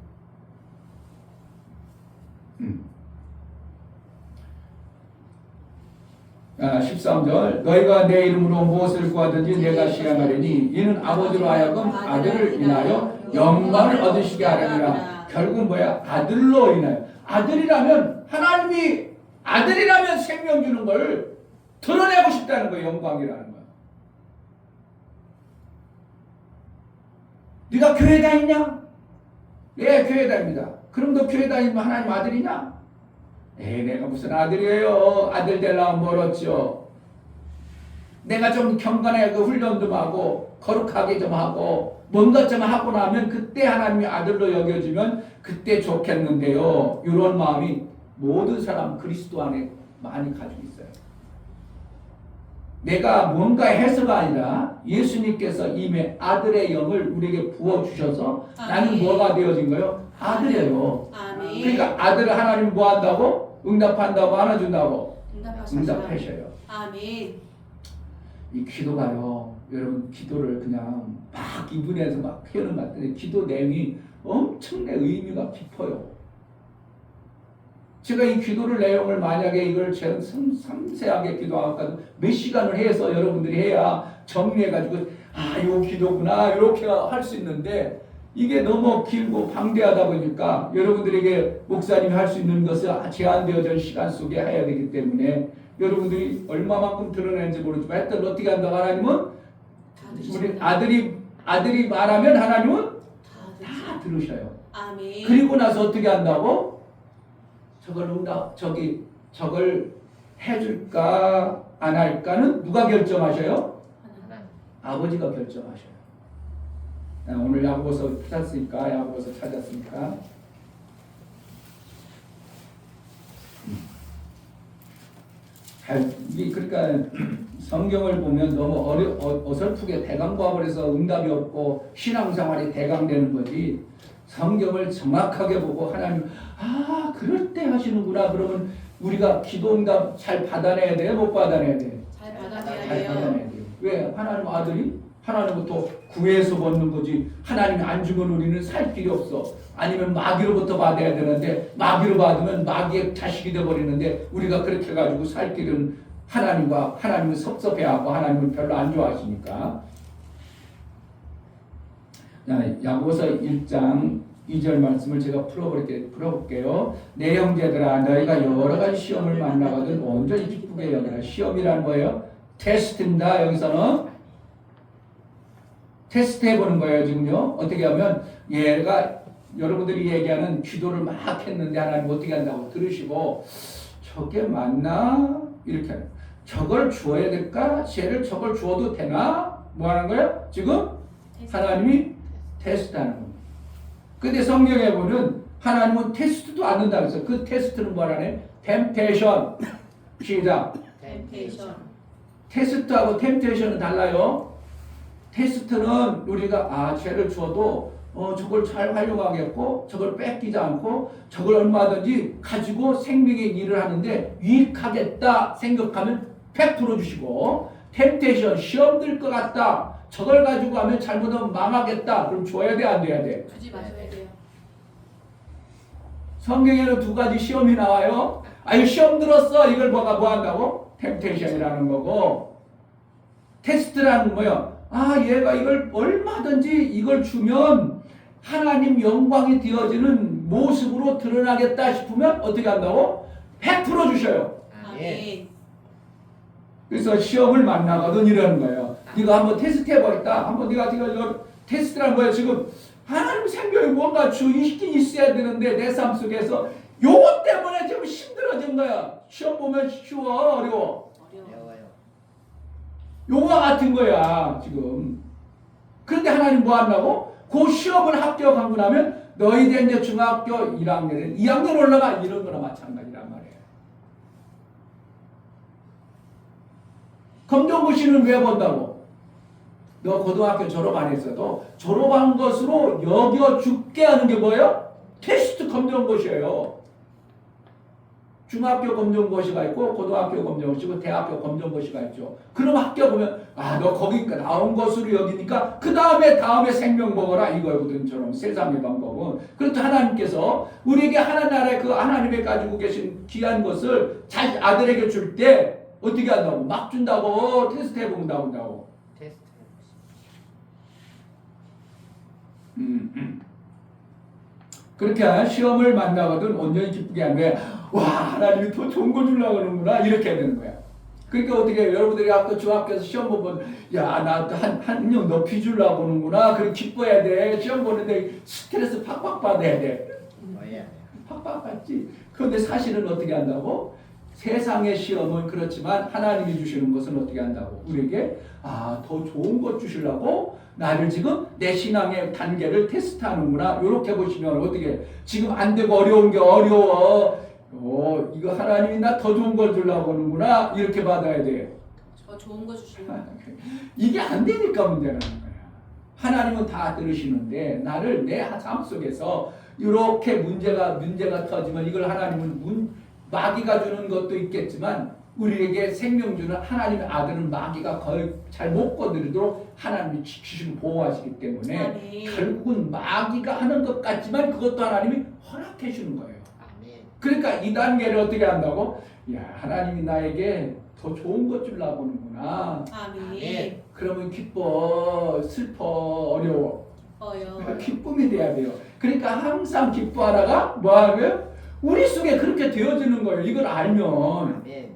13절 너희가 내 이름으로 무엇을 구하든지 내가 시행하리니 이는 아버지로 하여금 아들을 인하여 영광을 얻으시게 하려니라. 결국 뭐야? 아들로 인하여. 아들이라면 하나님이 아들이라면 생명 주는 걸 드러내고 싶다는 거예요. 영광이라는 거야. 네가 교회 다니냐? 예, 교회 다닙니다. 그럼 너 교회 다니면 하나님 아들이냐? 에이, 내가 무슨 아들이에요. 아들 되려면 멀었죠. 내가 좀 경건하게 그 훈련 좀 하고 거룩하게 좀 하고 뭔가 좀 하고 나면 그때 하나님이 아들로 여겨주면 그때 좋겠는데요. 이런 마음이 모든 사람 그리스도 안에 많이 가지고 있어요. 내가 뭔가 해서가 아니라 예수님께서 이미 아들의 영을 우리에게 부어주셔서 나는 뭐가 되어진 거예요? 아들이에요. 아멘. 그러니까 아들을 하나님 뭐 한다고? 응답한다고 안아준다고? 응답하셔서. 응답하셔요. 아멘. 이 기도가요. 여러분 기도를 그냥 막 이분에서 막 표현을 맡더니 기도 내용이 엄청난 의미가 깊어요. 제가 이 기도를 내용을 만약에 이걸 제가 섬세하게 기도하고 몇 시간을 해서 여러분들이 해야 정리해가지고 요 기도구나 이렇게 할 수 있는데 이게 너무 길고 방대하다 보니까 여러분들에게 목사님이 할 수 있는 것을 제한되어진 시간 속에 해야 되기 때문에 여러분들이 얼마만큼 드러내는지 모르지만 하여튼 어떻게 한다고 하나님은 우리 아들이 말하면 하나님은 다 들으셔요. 아멘. 그리고 나서 어떻게 한다고? 저걸 해줄까 안 할까는 누가 결정하셔요? 아버지가 결정하셔요. 오늘 야고보서 찾았으니까 야고보서 찾았으니까 그러니까 성경을 보면 너무 어설프게 대강과학을해서 응답이 없고 신앙생활이 대강되는 거지. 성경을 정확하게 보고 하나님 그럴 때 하시는구나. 그러면 우리가 기도 응답 잘 받아내야 돼요? 못 받아내야 돼요? 잘 받아내야 잘 돼요. 받아내야 돼요. 왜? 하나님 아들이 하나님부터 구해서 받는 거지. 하나님이 안 주면 우리는 살 길이 없어. 아니면 마귀로부터 받아야 되는데 마귀로 받으면 마귀의 자식이 되어버리는데 우리가 그렇게 해가지고 살 길은 하나님은 섭섭해하고 하나님은 별로 안 좋아하시니까. 야고보서 1장 2절 말씀을 제가 풀어볼게요. 내 형제들아 너희가 여러 가지 시험을 만나거든 온전히 기쁘게 여기라. 시험이란 뭐예요? 테스트입니다. 여기서는 테스트 해보는 거예요. 지금요. 어떻게 하면 얘가 여러분들이 얘기하는 기도를 막 했는데 하나님 어떻게 한다고 들으시고 저게 맞나? 이렇게 하는 저걸 주어야 될까? 쟤를 저걸 주어도 되나? 뭐 하는 거예요? 지금 하나님이 테스트하는 겁니다. 근데 성경에 보면 하나님은 테스트도 안 넣는다 그랬어요. 그 테스트는 뭐라네? 템테이션. 시작. 템테이션. 테스트하고 템테이션은 달라요. 테스트는 우리가 죄를 주어도 저걸 잘 활용하겠고 저걸 뺏기지 않고 저걸 얼마든지 가지고 생명의 일을 하는데 유익하겠다 생각하면 100% 주시고, 템테이션 시험 들 것 같다 저걸 가지고 하면 잘못하면 망하겠다 그럼 줘야 돼 안 돼야 돼? 주지 마셔야 돼요. 성경에는 두 가지 시험이 나와요. 아니 시험 들었어 이걸 뭐 한다고? 템테이션이라는 거고, 테스트라는 거예요. 얘가 이걸 얼마든지 이걸 주면 하나님 영광이 되어지는 모습으로 드러나겠다 싶으면 어떻게 한다고? 100% 주셔요. 아멘. 그래서 시험을 만나거든 이러는 거예요. 네가 한번 테스트 해보겠다. 한번 네가 테스트라는 거예요. 지금 하나님 생명이 뭔가 있긴 있어야 되는데 내 삶 속에서 요것 때문에 지금 힘들어진 거야. 시험 보면 쉬워 어려워? 어려워요. 요거와 같은 거야 지금. 그런데 하나님 뭐 한다고? 그 시험을 합격하고 나면 너희들 이제 중학교 1학년에 2학년 올라가 이런 거나 마찬가지란 말이에요. 검정고시는 왜 본다고? 너 고등학교 졸업 안 했어도 졸업한 것으로 여겨줄게 하는 게 뭐예요? 테스트 검정고시예요. 중학교 검정고시가 있고 고등학교 검정고시고 대학교 검정고시가 있죠. 그럼 합격 오면 너 거기 나온 것으로 여기니까 그 다음에 생명 먹어라 이거거든. 저런 세상의 방법은. 그런데 하나님께서 우리에게 하나님의 그 하나님의 가지고 계신 귀한 것을 자기 아들에게 줄 때 어떻게 한다고? 막 준다고? 테스트 해보면 나온다고? 테스트. 그렇게 시험을 만나거든 온전히 기쁘게 한 거야. 와 하나님이 더 좋은 거 주려고 하는구나 이렇게 되는 거야. 그러니까 어떻게 해요? 여러분들이 아까 중학교에서 시험 보면 나 한명 높이 주려고 하는구나. 그렇게 기뻐해야 돼. 시험 보는데 스트레스 팍팍 받아야 돼. 팍팍 받지. 그런데 사실은 어떻게 한다고? 세상의 시험은 그렇지만 하나님이 주시는 것은 어떻게 한다고? 우리에게 더 좋은 것 주시려고 나를 지금 내 신앙의 단계를 테스트하는구나. 이렇게 보시면 어떻게 지금 안 되고 어려운 게 어려워. 이거 하나님이 나 더 좋은 걸 주려고 하는구나. 이렇게 받아야 돼요. 저 좋은 거 주시면 이게 안 되니까 문제라는 거야. 하나님은 다 들으시는데 나를 내 삶 속에서 이렇게 문제가 터지면 이걸 하나님은 마귀가 주는 것도 있겠지만 우리에게 생명 주는 하나님의 아들은 마귀가 거의 잘 못 건드리도록 하나님이 지키시고 보호하시기 때문에 아멘. 결국은 마귀가 하는 것 같지만 그것도 하나님이 허락해 주는 거예요. 아멘. 그러니까 이 단계를 어떻게 한다고? 하나님이 나에게 더 좋은 것 주려고 하는구나. 아멘. 그러면 기뻐, 슬퍼, 어려워. 기뻐요. 기쁨이 돼야 돼요. 그러니까 항상 기뻐하다가 뭐 하고요? 우리 속에 그렇게 되어지는 거예요. 이걸 알면. 아멘.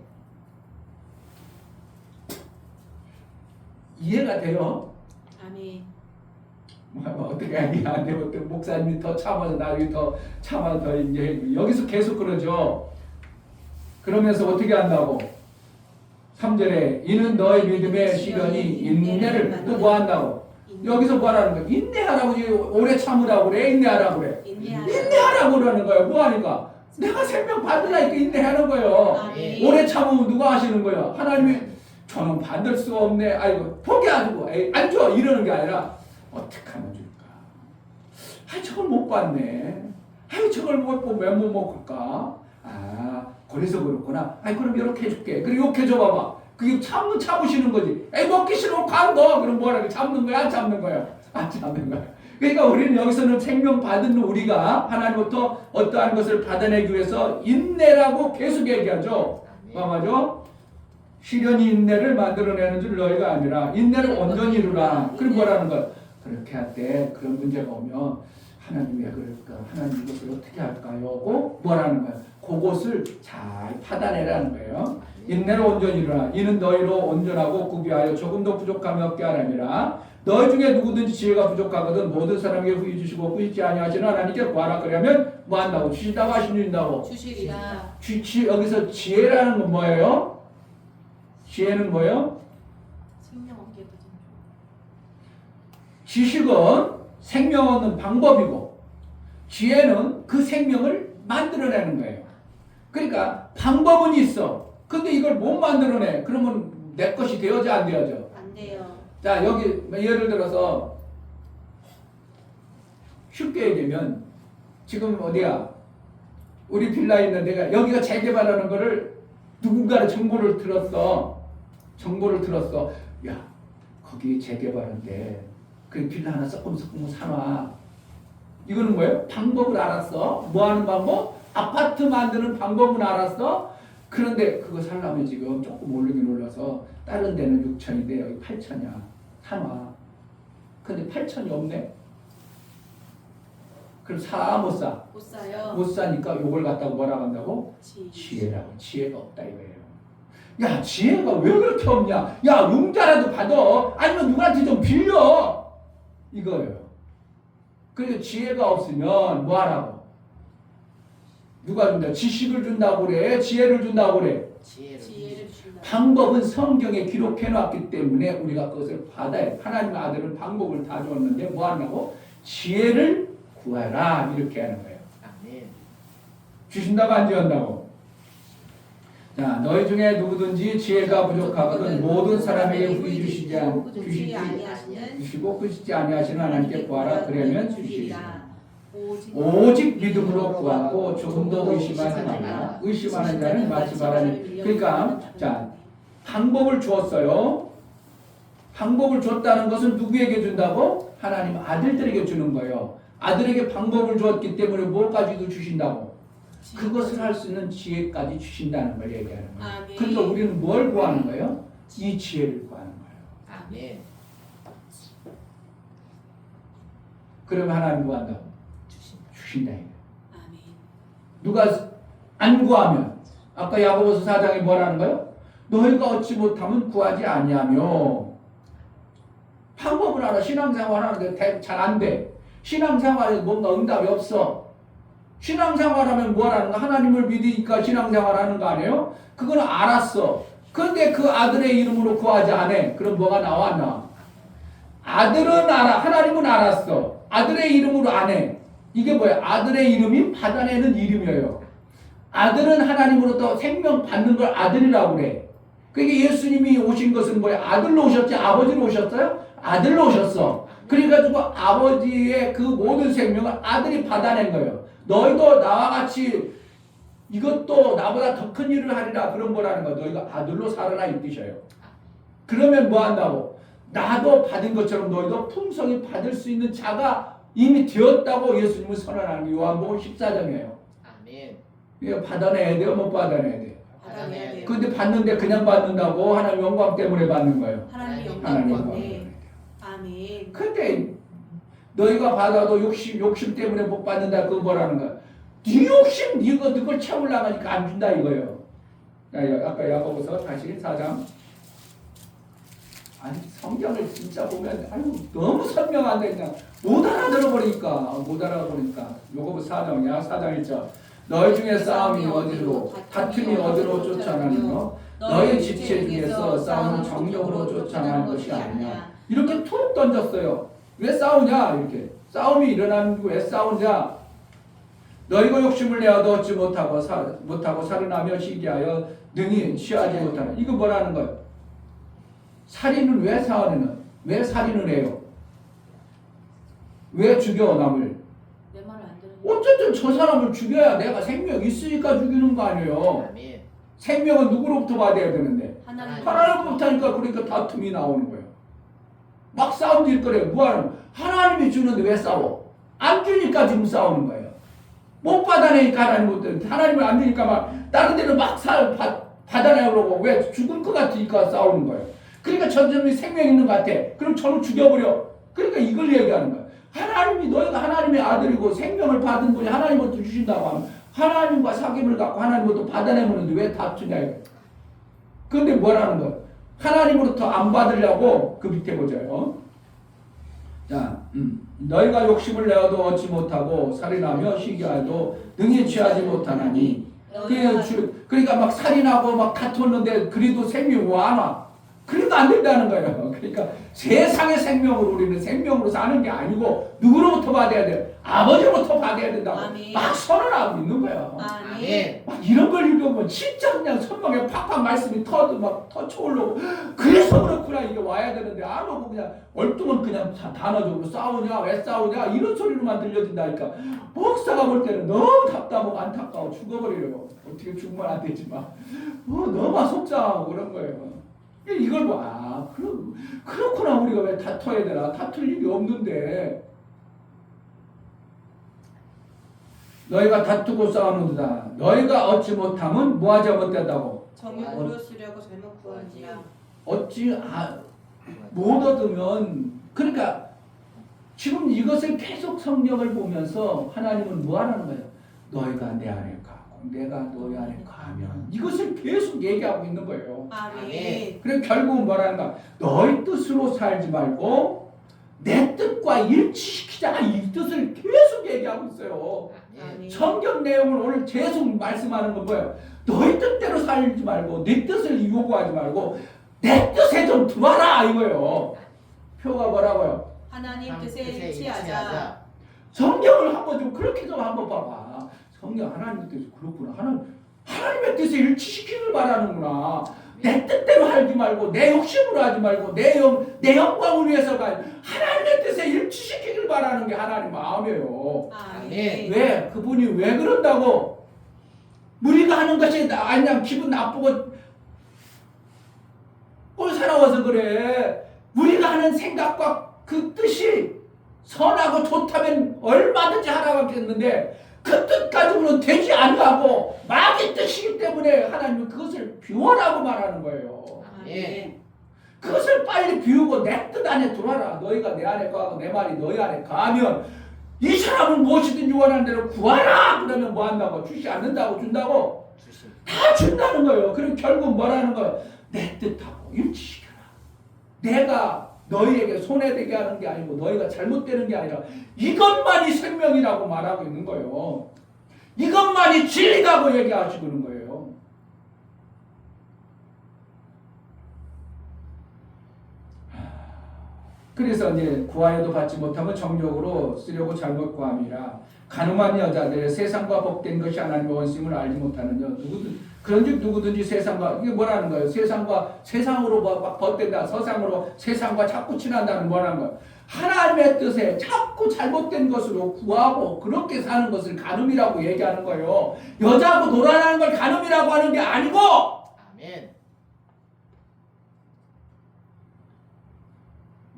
이해가 돼요? 아멘. 어떻게 하냐? 안 되면 또 목사님이 더 참아서 나중에 더 참아서 더 이제 여기서 계속 그러죠. 그러면서 어떻게 한다고? 3절에 이는 너의 믿음의 시련이 인내를 또 뭐 한다고? 여기서 뭐라는 거야? 인내하라고 오래 참으라고 그래. 인내하라고 그래. 인내하라고 그러는 거예요. 뭐 하니까? 내가 생명 받으라니까 인내하는 거예요. 아멘. 오래 참으면 누가 하시는 거예요? 하나님이 저는 받을 수가 없네. 아이고 포기하고 안 줘. 이러는 게 아니라 어떻게 하면 줄까? 저걸 못 받네. 저걸 못 보면 왜 못 먹을까? 그래서 그렇구나. 그럼 이렇게 해줄게. 그리고 이렇게 해줘봐봐. 그게 참으시는 거지. 먹기 싫으면 관둬. 그럼 뭐라고 참는 거야? 안 참는 거야? 안 참는 거야. 그러니까 우리는 여기서는 생명 받은 우리가 하나님부터 어떠한 것을 받아내기 위해서 인내라고 계속 얘기하죠. 맞죠? 시련이 인내를 만들어내는 줄 너희가 아니라 인내를 온전히 이루라. 그럼 뭐라는 거야? 그렇게 할 때 그런 문제가 오면 하나님 왜 그럴까? 하나님 이것을 어떻게 할까요? 뭐라는 거야? 그것을 잘 받아내라는 거예요. 인내로 온전히 이루라. 이는 너희로 온전하고 구비하여 조금도 부족함이 없게 하라니라. 너희 중에 누구든지 지혜가 부족하거든 모든 사람에게 후히 주시고 꾸짖지 아니하시는 하나님께 구하라. 그러면 뭐 한다고? 주신다고 하신다고? 주시리라. 여기서 지혜라는 건 뭐예요? 지혜는 뭐예요? 생명 얻게 되죠. 지식은 생명 얻는 방법이고 지혜는 그 생명을 만들어내는 거예요. 그러니까 방법은 있어. 근데 이걸 못 만들어내. 그러면 내 것이 되어져 안 되어져? 안 돼요. 자, 여기 예를 들어서 쉽게 얘기하면 지금 어디야? 우리 빌라 있는 데가 여기가 재개발하는 거를 누군가의 정보를 들었어. 야, 거기 재개발한데 그 빌라 하나 조금 사놔. 이거는 뭐예요? 방법을 알았어. 뭐 하는 방법? 아파트 만드는 방법은 알았어. 그런데 그거 살려면 지금 조금 오르긴 올라서 다른 데는 6천인데 여기 8천이야. 사놔. 근데 8천이 없네. 그럼 사, 못 사? 못 사요. 못 사니까 요걸 갖다가 뭐라 한다고? 지. 지혜라고. 지혜가 없다 이거예요. 야, 지혜가 왜 그렇게 없냐? 야, 용자라도 받아. 아니면 누구한테 좀 빌려. 이거예요. 그래서 지혜가 없으면 뭐 하라고? 누가 준다? 지식을 준다고 그래? 지혜를 준다고 그래? 지혜를 준다. 방법은 성경에 기록해 놨기 때문에 우리가 그것을 받아야 돼. 하나님의 아들은 방법을 다 줬는데 뭐 하냐고? 지혜를 구하라. 이렇게 하는 거예요. 아멘. 주신다고 안 주신다고? 자, 너희 중에 누구든지 지혜가 부족하거든 모든 사람에게 후히 주시지 주시고 끝이지 아니하시는 하나님께 구하라. 그러면 주시리라. 오직 믿음으로 구하고 조금도 의심하지 말라. 의심하는 자는 마치 바람이. 그러니까 자, 방법을 주었어요. 방법을 줬다는 것은 누구에게 준다고? 하나님 아들들에게 주는 거예요. 아들에게 방법을 주었기 때문에 뭘까지도 주신다고? 그것을 할 수 있는 지혜까지 주신다는 걸 얘기하는 거예요. 아멘. 그러니까 우리는 뭘 구하는 거예요? 이 지혜를 구하는 거예요. 아멘. 그러면 하나님 구한다고? 주신다 이거예요. 아멘. 누가 안 구하면 아까 야고보서 4장에 뭐라는 거예요? 너희가 얻지 못하면 구하지 아니하며. 방법을 알아. 신앙생활 하는데 잘 안 돼. 신앙생활에 뭔가 응답이 없어. 신앙생활하면 뭐라는가? 하나님을 믿으니까 신앙생활하는 거 아니에요? 그거는 알았어. 그런데 그 아들의 이름으로 구하지 않아. 그럼 뭐가 나와? 아들은 알아. 하나님은 알았어. 아들의 이름으로 안 해. 이게 뭐야? 아들의 이름이 받아내는 이름이에요. 아들은 하나님으로부터 생명 받는 걸 아들이라고 그래. 그러니까 예수님이 오신 것은 뭐야? 아들로 오셨지 아버지로 오셨어요? 아들로 오셨어. 그래가지고 아버지의 그 모든 생명을 아들이 받아낸 거예요. 너희도 나와 같이 이것도 나보다 더 큰 일을 하리라. 그런 거라는 거야. 너희가 아들로 살아라 이 뜻이에요. 그러면 뭐 한다고? 나도 받은 것처럼 너희도 풍성히 받을 수 있는 자가 이미 되었다고 예수님을 선언하는 게 요한복음 14장이에요. 아멘. 이거 받아내야 돼요? 못 받아내야 돼요? 받아내야 돼요. 근데 받는데 그냥 받는다고? 하나님 영광 때문에 받는 거예요. 하나님 하나님 영광 영광. 때문에. 아멘. 근데 너희가 받아도 욕심 때문에 못 받는다. 그거 뭐라는 거야? 네 욕심 네가 그걸 채우려고 하니까 안 준다 이거예요. 아까 야고보서 다시 4장. 아니 성경을 진짜 보면 아유 너무 선명한데 그냥 못 알아들어버리니까 야고보서 4장이야. 4장 1절. 너희 중에 싸움이 어디로 다툼이 어디로 쫓아가느냐? 너희 지체 중에서 싸움은 정력으로 쫓아가는 것이 아니냐. 이렇게 툭 던졌어요. 왜 싸우냐? 이렇게 싸움이 일어나는 왜 싸우냐? 너희가 욕심을 내어도 얻지 못하고 살인하며 시기하여 능히 취하지 못하는. 이거 뭐라는 거예요? 살인은 왜 살인은? 왜 살인을 해요? 왜 죽여 남을? 내 말을 안 들으면 어쨌든 저 사람을 죽여야 내가 생명 있으니까 죽이는 거 아니에요. 아멘. 생명은 누구로부터 받아야 되는데? 하나님부터 하니까 그러니까 다툼이 나오는 거예요. 막 싸움도 일거래요. 뭐하는? 하나님이 주는데 왜 싸워? 안 주니까 지금 싸우는 거예요. 못 받아내니까 하나님을 안 주니까 막 다른 데는 막 받아내려고 왜 죽을 것 같으니까 싸우는 거예요. 그러니까 저놈이 생명 있는 것 같아. 그럼 저를 죽여버려. 그러니까 이걸 얘기하는 거예요. 하나님이 너희가 하나님의 아들이고 생명을 받은 분이 하나님부터 주신다고 하면 하나님과 사귐을 갖고 하나님부터 받아내면 왜 다투냐 이거예요. 그런데 뭐라는 거예요? 하나님으로부터 안 받으려고 그 밑에 보자요. 자, 너희가 욕심을 내어도 얻지 못하고 살인하며 시기하여도 능히 취하지 못하나니. 그러니까 막 살인하고 막 다투었는데 그래도 생명이 안 와. 그러니까 안 된다는 거예요. 그러니까 세상의 생명을 우리는 생명으로 사는 게 아니고 누구로부터 받아야 돼요? 아버지로부터 받아야 된다고 아멘. 막 선언하고 있는 거예요. 아멘. 막 이런 걸 읽으면 진짜 그냥 선망에 팍팍 말씀이 막 터쳐오르고 그래서 그렇구나 이게 와야 되는데 안 오고 그냥 얼뚱은 그냥 단어적으로 싸우냐 왜 싸우냐 이런 소리로만 들려진다니까 목사가 볼 때는 너무 답답하고 안타까워 죽어버리려고 어떻게 죽으면 안 되지만 너무 속상하고 그런 거예요. 이걸 봐. 그렇구나 우리가 왜 다퉈야 되나 다툴 일이 없는데 너희가 다투고 싸우는도다. 너희가 얻지 못하면 뭐하지 못한다고? 정욕으로 쓰려고 잘못 구하지야. 얻지 못 얻으면 그러니까 지금 이것을 계속 성경을 보면서 하나님은 뭐 하는 거예요? 너희가 내 안에 가고 내가 너희 안에 가면 이것을 계속 얘기하고 있는 거예요. 아멘. 그래 결국은 뭐라는가? 너희 뜻으로 살지 말고 내 뜻과 일치시키자 이 뜻을 계속 얘기하고 있어요. 아멘. 성경 내용을 오늘 계속 말씀하는 건 뭐예요? 너희 뜻대로 살지 말고 네 뜻을 요구하지 말고 내 뜻에 좀 들어와라 이거예요. 표가 뭐라고요? 하나님 뜻에 일치하자. 성경을 한번 좀 그렇게 좀 한번 봐봐. 성경 하나님 뜻이 그렇구나. 하나님의 뜻에 일치시키길 바라는구나. 내 뜻대로 하지 말고 내 욕심으로 하지 말고 내 영광을 위해서가 하나님의 뜻에 일치시키길 바라는 게 하나님 마음이에요. 아멘. 왜? 그분이 왜 그런다고? 우리가 하는 것이 그냥 기분 나쁘고 꼴사나워서 그래. 우리가 하는 생각과 그 뜻이 선하고 좋다면 얼마든지 하라고 했는데 그 뜻 가지고는 되지 않고 마귀 뜻이기 때문에 하나님은 그것을 비워라고 말하는 거예요. 아멘. 그것을 빨리 비우고 내 뜻 안에 들어와라. 너희가 내 안에 거하고 내 말이 너희 안에 가면 이 사람은 무엇이든지 원하는 대로 구하라. 그러면 뭐 한다고? 주시 않는다고 준다고? 다 준다는 거예요. 그럼 결국 뭐라는 거예요? 내 뜻하고 일치시켜라. 내가 너희에게 손해되게 하는 게 아니고 너희가 잘못되는 게 아니라 이것만이 생명이라고 말하고 있는 거예요. 이것만이 진리라고 얘기하시고 있는 거예요. 그래서 이제 구하여도 받지 못하면 정욕으로 쓰려고 잘못 구함이라 간음한 여자들 세상과 복된 것이 하나님의 원심을 알지 못하는 여 그런즉 누구든지 세상과 이게 뭐라는 거예요? 세상으로 막 벗된다. 세상으로 세상과 자꾸 친한다는 뭐라는 거예요? 하나님의 뜻에 자꾸 잘못된 것으로 구하고 그렇게 사는 것을 간음이라고 얘기하는 거예요. 여자하고 놀아나는 걸 간음이라고 하는 게 아니고 아멘.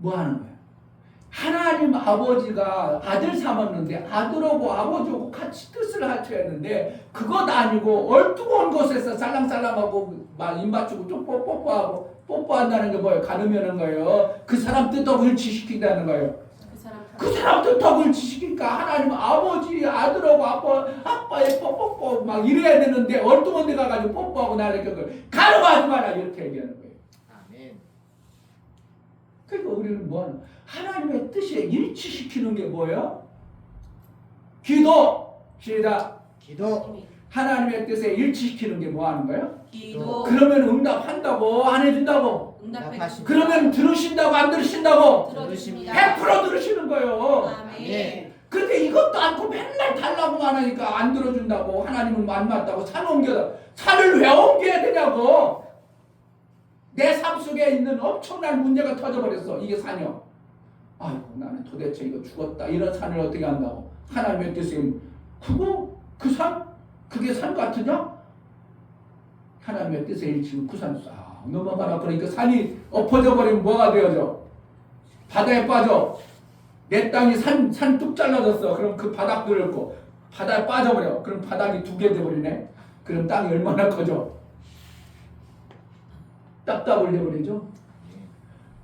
뭐 하는 거예요? 하나님 아버지가 아들 삼았는데 아들하고 아버지하고 같이 뜻을 합쳐야 했는데 그것 아니고 얼뚱한 곳에서 살랑살랑하고 막 입 맞추고 좀 뽀뽀하고 뽀뽀한다는 게 뭐예요? 간음이라는 거예요. 그 사람 뜻하고 일치시킨다는 거예요. 그 사람 뜻하고 일치시키니까 하나님 아버지 아들하고 아빠의 뽀뽀 막 이래야 되는데 얼뚱한 데 가가지고 뽀뽀하고 나를 간음하지 마라 이렇게 얘기하는 거예요. 아멘. 그러니까 우리는 뭐하는 하나님의 뜻에 일치시키는 게 뭐예요? 기도. 시작. 기도. 하나님의 뜻에 일치시키는 게 뭐 하는 거예요? 기도. 그러면 응답한다고 안 해준다고? 응답하십니다. 그러면 들으신다고 안 들으신다고? 들어주십니다. 100% 들으시는 거예요. 아멘. 그런데 이것도 않고 맨날 달라고만 하니까 안 들어준다고 하나님은 안 맞다고 산 옮겨다. 산을 왜 옮겨야 되냐고. 내 삶 속에 있는 엄청난 문제가 터져버렸어. 이게 산이요. 아이고 나는 도대체 이거 죽었다. 이런 산을 어떻게 한다고. 하나님의 뜻에 그 산? 그게 산 같으냐? 하나님의 뜻에 일치면 그 산 싹 넘어가라. 그러니까 산이 엎어져 버리면 뭐가 되어져? 바다에 빠져. 내 땅이 산 뚝 잘라졌어. 그럼 그 바닥 들었고 바다에 빠져버려. 그럼 바닥이 2개 돼버리네. 그럼 땅이 얼마나 커져? 답답을 해버리죠.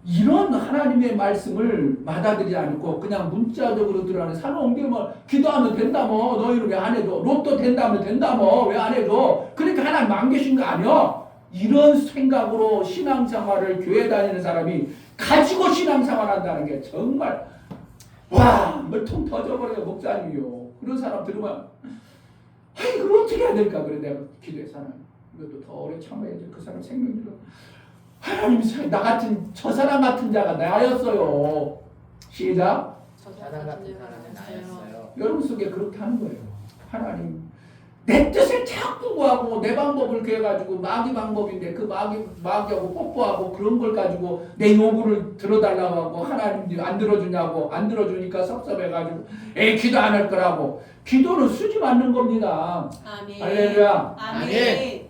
이런 하나님의 말씀을 받아들이지 않고 그냥 문자적으로 들어가는 산을 옮기면 기도하면 된다며. 너희는 왜 안 해줘? 로또 된다면 된다며. 왜 안 해줘? 그러니까 하나님 안 계신 거 아니야? 이런 생각으로 신앙생활을 교회 다니는 사람이 가지고 신앙생활 한다는 게 정말 와 이걸 통 터져버려요. 목사님이요. 그런 사람 들으면 아니 그걸 어떻게 해야 될까? 그래 내가 기도해서 하나님 이것도 더 오래 참아야지. 그 사람 생명줄로 하나님 나 같은 저 사람 같은 자가 나였어요. 시작. 사람 같은 사람은 나였어요. 여러분 속에 그렇게 하는 거예요. 하나님 내 뜻을 자꾸 구하고 내 방법을 그래가지고 마귀 방법인데 그 마귀하고 뽀뽀하고 그런 걸 가지고 내 요구를 들어달라고 하고 하나님 안 들어주냐고 안 들어주니까 섭섭해가지고 기도 안 할 거라고. 기도는 수지 맞는 겁니다. 아멘. 할렐루야. 아멘.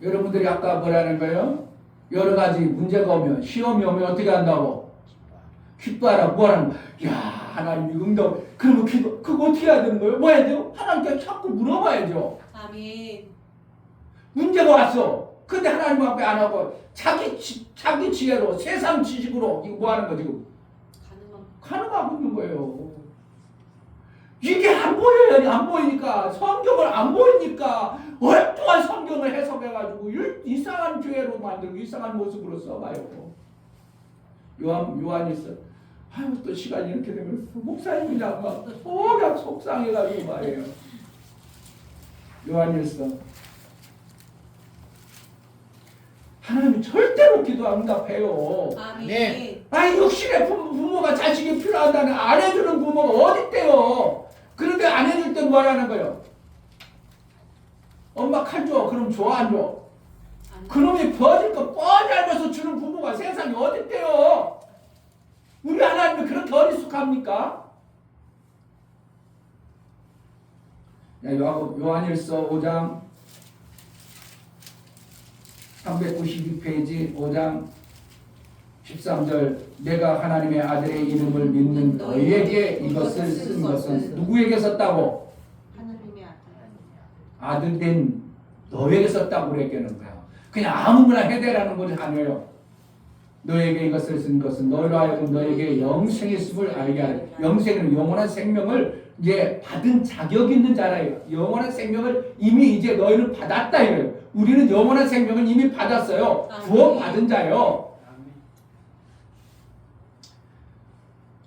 여러분들이 아까 뭐라는 거예요? 여러 가지 문제가 오면 시험이 오면 어떻게 한다고? 기뻐하라. 뭐하는 거야? 야 하나님이 응답. 그러면 그거 어떻게 해야 되는 거예요? 뭐 해야 돼요? 하나님께 자꾸 물어봐야죠. 아멘. 문제가 왔어. 근데 하나님 앞에 안 하고 자기 지혜로 세상 지식으로 이거 뭐 하는 거 지금? 가능하고 있는 거예요. 이게 안 보여요. 안 보이니까 성경을 안 보이니까 오랫동안 성경을 해석해가지고 이상한 죄로 만들고 이상한 모습으로 써봐요. 요한일서 아유 또 시간이 이렇게 되면 목사님이랑 막 속상해가지고 말이에요. 요한일서 하나님이 절대로 기도 안 응답해요. 아멘. 네. 아니 육신의 부모가 자식이 필요하다는 안 해주는 부모가 어딨대요. 그런데 안 해줄 때 뭐하라는 거예요? 엄마 칼 줘. 그럼 줘 안 줘? 그놈이 버질 거 뻔히 알면서 주는 부모가 세상에 어딨대요. 우리 하나님이 그렇게 어리숙합니까? 요한일서 5장 392페이지 5장 13절 내가 하나님의 아들의 이름을 믿는 너희에게 이것을 쓴 것은 누구에게 썼다고? 하나님의 아들 된 너에게 썼다고 그랬겠는 거야. 그냥 아무거나 해대라는 것이 아니에요. 너에게 이것을 쓴 것은 너희로 하여금 너에게 영생의 습을 알게 하라. 영생은 영원한 생명을 이제 받은 자격 있는 자라요. 영원한 생명을 이미 이제 너희는 받았다 이거예요. 우리는 영원한 생명을 이미 받았어요. 구원 받은 자요.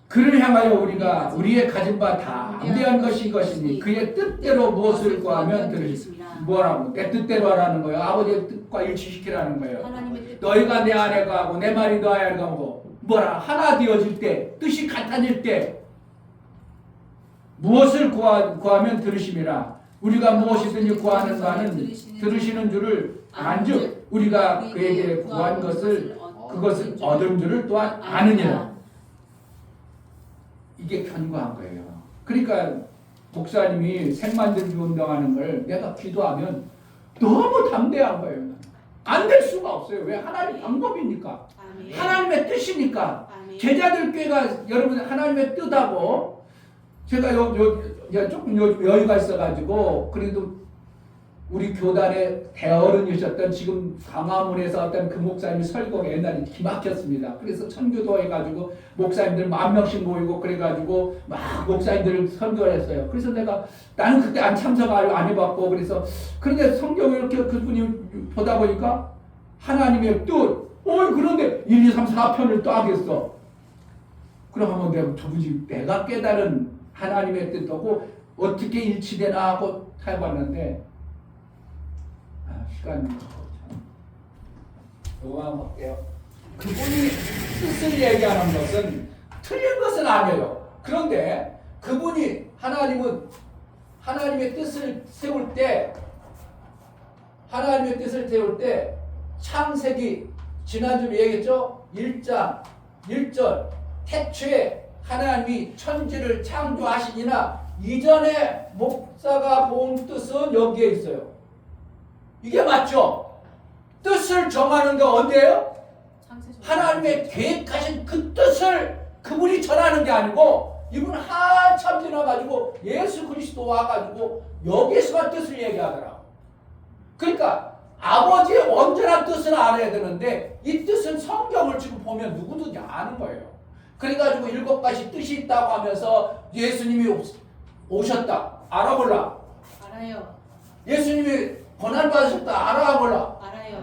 그를 향하여 우리가 우리의 가진 바 다 담대한 것이 이것이니 그의 뜻대로 무엇을 구하면 들으시리라. 뭐라고? 내 뜻대로 하라는 거예요. 아버지의 뜻과 일치시키라는 거예요. 하나님의 뜻. 너희가 내 안에 거하고 내 말이 너 안에 거하고 뭐라 하나 되어질 때 뜻이 같아질 때 무엇을 구하면 들으심이라. 우리가 무엇이든지 구하는 바는 들으시는 줄을 안즉 우리가 그에게 구한 것을 그것을 얻은 줄을 또한 아느니라. 이게 견고한 거예요. 그러니까 목사님이 색 만들기 운동하는 걸 내가 기도하면 너무 담대한 거예요. 안 될 수가 없어요. 왜? 하나님 방법이니까. 아멘. 하나님의 뜻이니까. 아멘. 제자들 꾀가 여러분 하나님의 뜻하고 제가 조금 여유가 있어가지고 그래도 우리 교단의 대어른이셨던 지금 광화문에서 어떤 그 목사님이 설교가 옛날에 기막혔습니다. 그래서 선교도 해가지고 목사님들 10,000명씩 모이고 그래가지고 막 목사님들을 설교를 했어요. 그래서 나는 그때 안 참석을 안 해봤고 그래서 그런데 성경을 이렇게 그분이 보다 보니까 하나님의 뜻 그런데 1, 2, 3, 4편을 또 하겠어. 그러면 저분이 내가 깨달은 하나님의 뜻하고 어떻게 일치되나 하고 해봤는데 시간이 요거만 볼게요. 그분이 뜻을 얘기하는 것은 틀린 것은 아니에요. 그런데 그분이 하나님의 뜻을 세울 때 창세기 지난주에 얘기했죠. 1장 1절 태초에 하나님이 천지를 창조하시니나 이전에 목사가 본 뜻은 여기에 있어요. 이게 맞죠? 뜻을 정하는 게 언제예요? 하나님의 계획하신 그 뜻을 그분이 전하는 게 아니고 이분 한참 지나가지고 예수 그리스도 와가지고 여기에서만 뜻을 얘기하더라. 그러니까 아버지의 온전한 뜻을 알아야 되는데 이 뜻은 성경을 지금 보면 누구든지 아는 거예요. 그래가지고 7가지 뜻이 있다고 하면서 예수님이 오셨다. 알아볼라. 알아요. 예수님이 고난받으셨다. 알아 몰라. 알아요.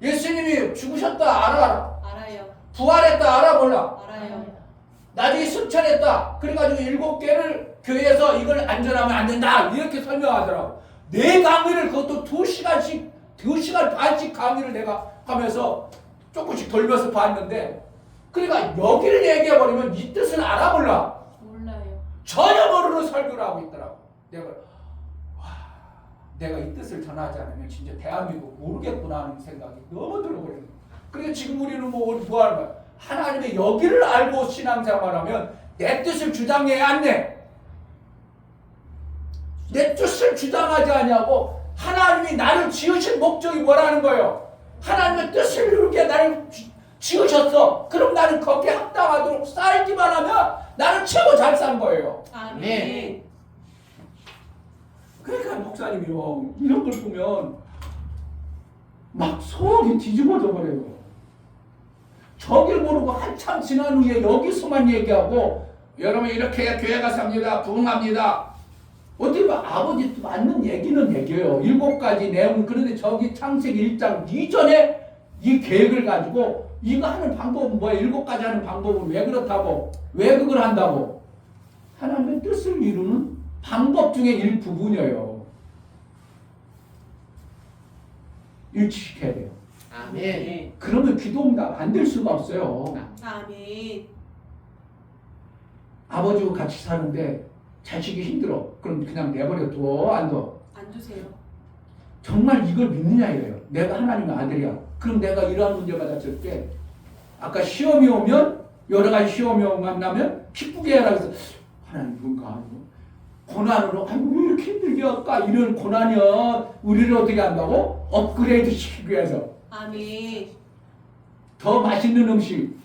예수님이 죽으셨다. 알아. 알아요. 부활했다. 알아 몰라. 알아요. 나중에 승천했다. 그래가지고 7개를 교회에서 이걸 안전하면 안 된다. 이렇게 설명하더라고. 내 강의를 그것도 2시간 반씩 강의를 내가 하면서 조금씩 돌면서 봤는데 그러니까 여기를 얘기해버리면 이 뜻을 알아 몰라? 몰라요. 전혀 모르는 설교를 하고 있더라고. 내가 이 뜻을 전하지 않으면 진짜 대한민국 모르겠구나 하는 생각이 너무 들어버리는 거야. 그러니까 지금 우리는 뭐 하는 거야? 하나님의 여기를 알고 신앙생활하면 내 뜻을 주장해야 안 돼. 내 뜻을 주장하지 않냐고 하나님이 나를 지으신 목적이 뭐라는 거예요? 하나님의 뜻을 이루게 나를 지으셨어. 그럼 나는 거기에 합당하도록 살기만 하면 나는 최고 잘 산 거예요. 아멘. 네. 그러니까 목사님이요 이런 걸 보면 막 속이 뒤집어져 버려요. 저길 모르고 한참 지난 후에 여기서만 얘기하고 여러분 이렇게 교회가 삽니다. 부흥합니다. 어떻게 보면 아버지 맞는 얘기는 얘기예요. 7가지 내용. 그런데 저기 창세기 1장 이전에 이 계획을 가지고 이거 하는 방법은 뭐야? 7가지 하는 방법은 왜 그렇다고? 왜 그걸 한다고? 하나님의 뜻을 이루는 방법 중에 일부분이에요. 일치시켜야 돼요. 아멘. 그러면 기도응답 안 될 수가 없어요. 아멘. 아버지와 같이 사는데 자식이 힘들어. 그럼 그냥 내버려 둬? 안 둬? 안 주세요. 정말 이걸 믿느냐 이래요. 내가 하나님의 아들이야. 그럼 내가 이러한 문제가 닥칠 때 아까 시험이 오면 여러 가지 시험이 만나면 기쁘게 해라 그래서 하나님 뭔가 고난으로 아이고 왜 이렇게 힘들게 할까 이런 고난이야. 우리를 어떻게 한다고? 업그레이드 시키기 위해서 아멘. 더 맛있는 음식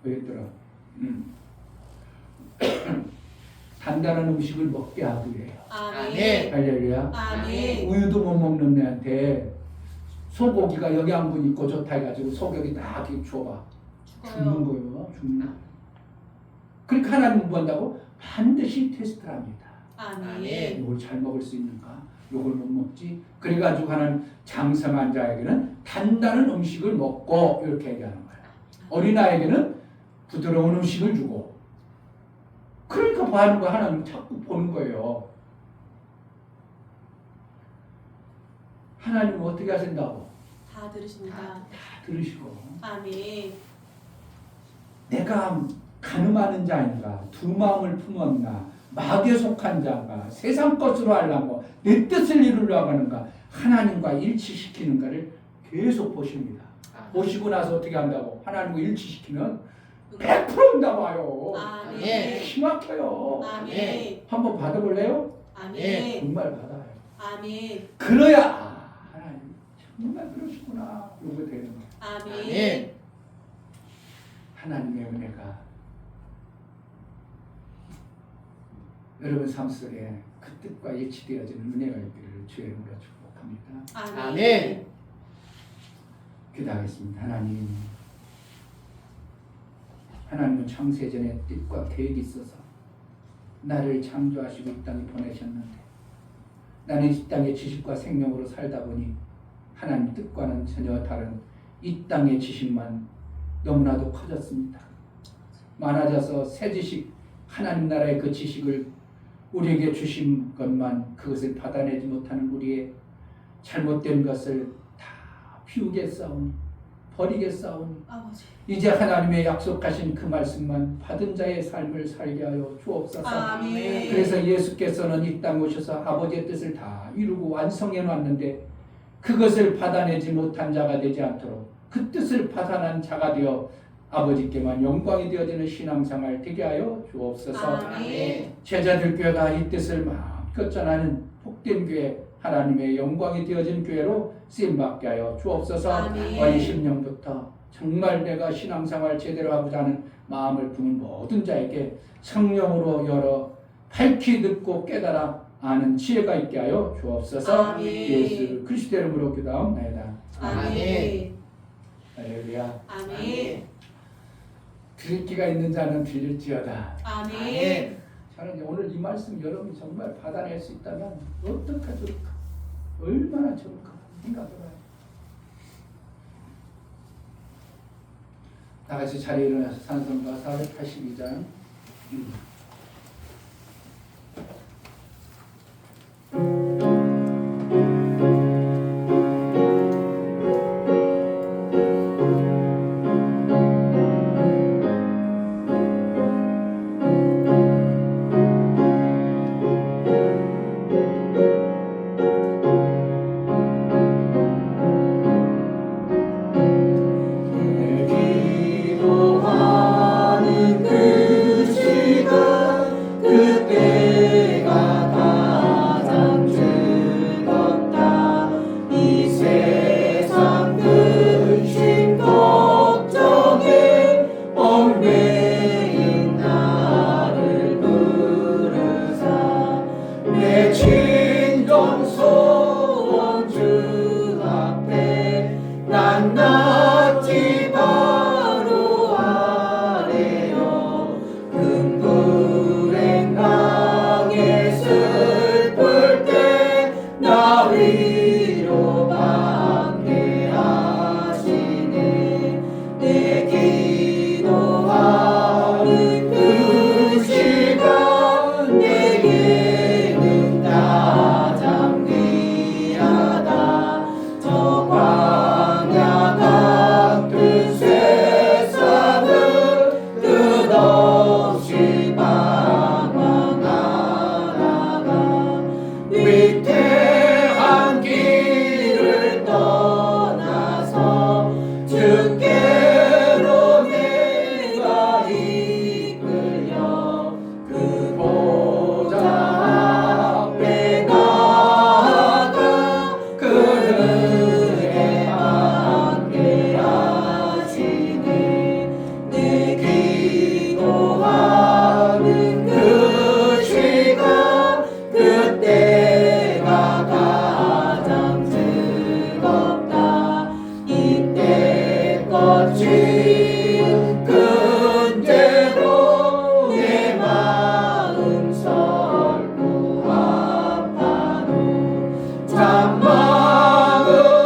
뭐였더라? 단단한 음식을 먹게 하기 위해요. 아멘. 할렐루야. 아멘. 우유도 못 먹는 애한테 소고기가 영양분 있고 좋다 해가지고 소고기 딱 이렇게 줘봐. 죽는 죽어요. 거예요. 죽는 거. 그러니까 하나님은 뭐 한다고? 반드시 테스트를 합니다. 아멘. 이걸 잘 먹을 수 있는가? 이걸 못 먹지? 그래가지고 하나님 장성한 자에게는 단단한 음식을 먹고 이렇게 얘기하는 거예요. 어린아이에게는 부드러운 음식을 주고 그러니까 뭐 하는 거 하나님 자꾸 보는 거예요. 하나님은 어떻게 하신다고? 다 들으십니다. 다 들으시고 아멘. 내가 가늠하는 자인가 두 마음을 품었나 마귀에 속한 자인가 세상 것으로 하려고 내 뜻을 이루려고 하는가 하나님과 일치시키는가를 계속 보십니다. 보시고 나서 어떻게 한다고? 하나님과 일치시키면 100% 응답 와요. 아멘. 힘막혀요. 아멘. 한번 받아볼래요? 아멘. 정말 받아요. 아멘. 그래야 하나님 정말 그러시구나 이거 되는 거예요. 아멘. 하나님의 은혜가 여러분 삶 속에 그 뜻과 일치되어지는 은혜가 있기를 주의 이름으로 축복합니다. 아멘. 기도하겠습니다. 하나님은 창세전에 뜻과 계획이 있어서 나를 창조하시고 이 땅에 보내셨는데 나는 이 땅의 지식과 생명으로 살다 보니 하나님 뜻과는 전혀 다른 이 땅의 지식만 너무나도 커졌습니다. 많아져서 새 지식, 하나님 나라의 그 지식을 우리에게 주신 것만 그것을 받아내지 못하는 우리의 잘못된 것을 다 비우겠사오니 버리겠사오니 아버지. 이제 하나님의 약속하신 그 말씀만 받은 자의 삶을 살게 하여 주옵소서. 아멘. 그래서 예수께서는 이 땅에 오셔서 아버지의 뜻을 다 이루고 완성해 놨는데 그것을 받아내지 못한 자가 되지 않도록 그 뜻을 받아난 자가 되어 아버지께만 영광이 되어지는 신앙생활 되게 하여 주옵소서. 아멘. 제자들 교회가 이 뜻을 마음껏 전하는 복된 교회, 하나님의 영광이 되어진 교회로 쓰임받게 하여 주옵소서. 아멘. 어린 심령부터 정말 내가 신앙생활 제대로 하고자 하는 마음을 품은 모든 자에게 성령으로 열어 밝히 듣고 깨달아 아는 지혜가 있게 하여 주옵소서. 아멘. 예수 그리스도 이름으로 기도하옵나이다. 아멘. 할렐루야. 아멘. 들을 기가 있는 자는 들을지어다. 아멘. 저는 오늘 이 말씀 여러분이 정말 받아낼 수 있다면 어떡하 좋을까? 얼마나 좋을까 생각을 해요. 다 같이 자리에 일어나서 찬송가 482장 기도하는 그 시간 그때가 가장 즐겁다. 이 세상 근심 걱정에 얽매인 나를 부르사 내 진정 소원 주 앞에 낱낱이 바로 아래요. 큰 불행 강에 슬플 때 나 위로받게 하시네. 내 기도하는 그 시간 내게는 가장 귀하다. 저 광야 같은 세상을 끝없이 방황하다가 위태한 길을 떠나서 주께로 내가 이끌려 그 보좌 앞에 나아가 그 은혜 받게 하시네. 내 기도하는 그 시간 그때가 가장 즐겁다. 이때껏 지은 근죄로 내 마음 설고 아파도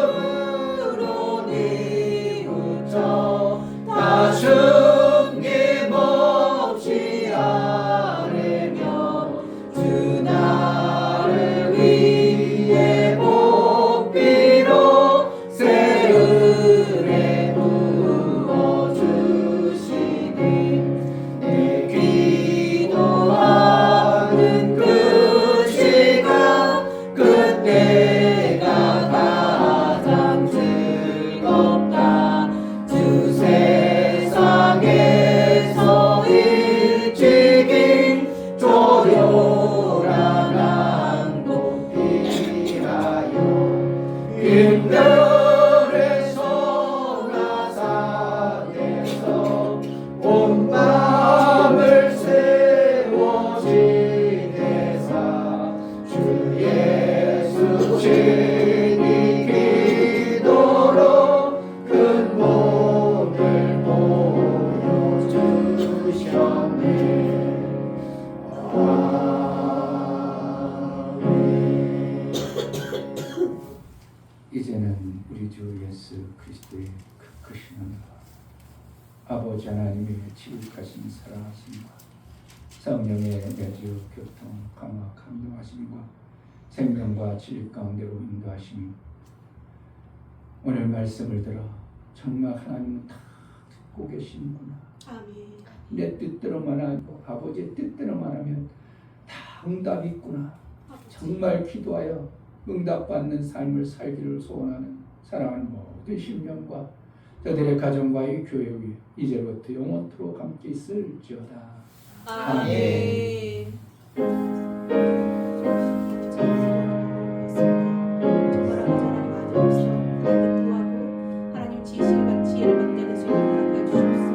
참마음으로 뉘우쳐 다 숨김없이 아뢰며 주 나를 위해 복비로 새 은혜 부어주시네. 내 기도하는 그 시간 그때가 가장 즐겁다. 주 세상에서 일찍이 조용한 안복 피하여 빈들의 소가산에서 온 마음을 세워 지내사 주 예수 친히 기도로 큰 몸을 보여주셨네. 아멘. 이제는 우리 주 예수 그리스도의 그 크신 아버지 하나님의 지극하신 사랑하심과 성령의 내주 교통 강화 감동하심과 생명과 진리 가운데로 인도하심이 오늘 말씀을 들어 정말 하나님은 다 듣고 계시는구나. 아멘. 내 뜻대로만 하고 아버지의 뜻대로만 하면 다 응답이 있구나. 정말 기도하여 응답받는 삶을 살기를 소원하는 사랑하는 모든 심령과 저들의 가정과 이 교회 위에 이제부터 영원토록 함께 있을지어다. 아멘. 하나님 지혜를 받게 될 수 있도록 허락해 주시옵소서.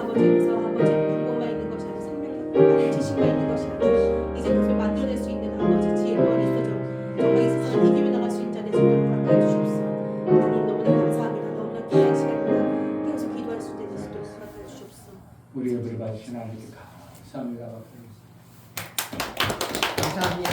아버지께서 아버지 공고만 있는 것이 아니라 생명과 지식만 있는 것이 아니라 이제 그것을 만들어낼 수 있는 아버지 지혜가 있어져 정말 이 세상을 이기며 나갈 수 있는 자 될 수 있도록 허락해 주시옵소서. 하나님 너무나 감사합니다. 너무나 귀한 시간입니다. 깨어서 기도할 수 있는 자 될 수 있도록 허락해 주시옵소서. 우리 예배를 받으신 하나님께 감사합니다. 감사합니다.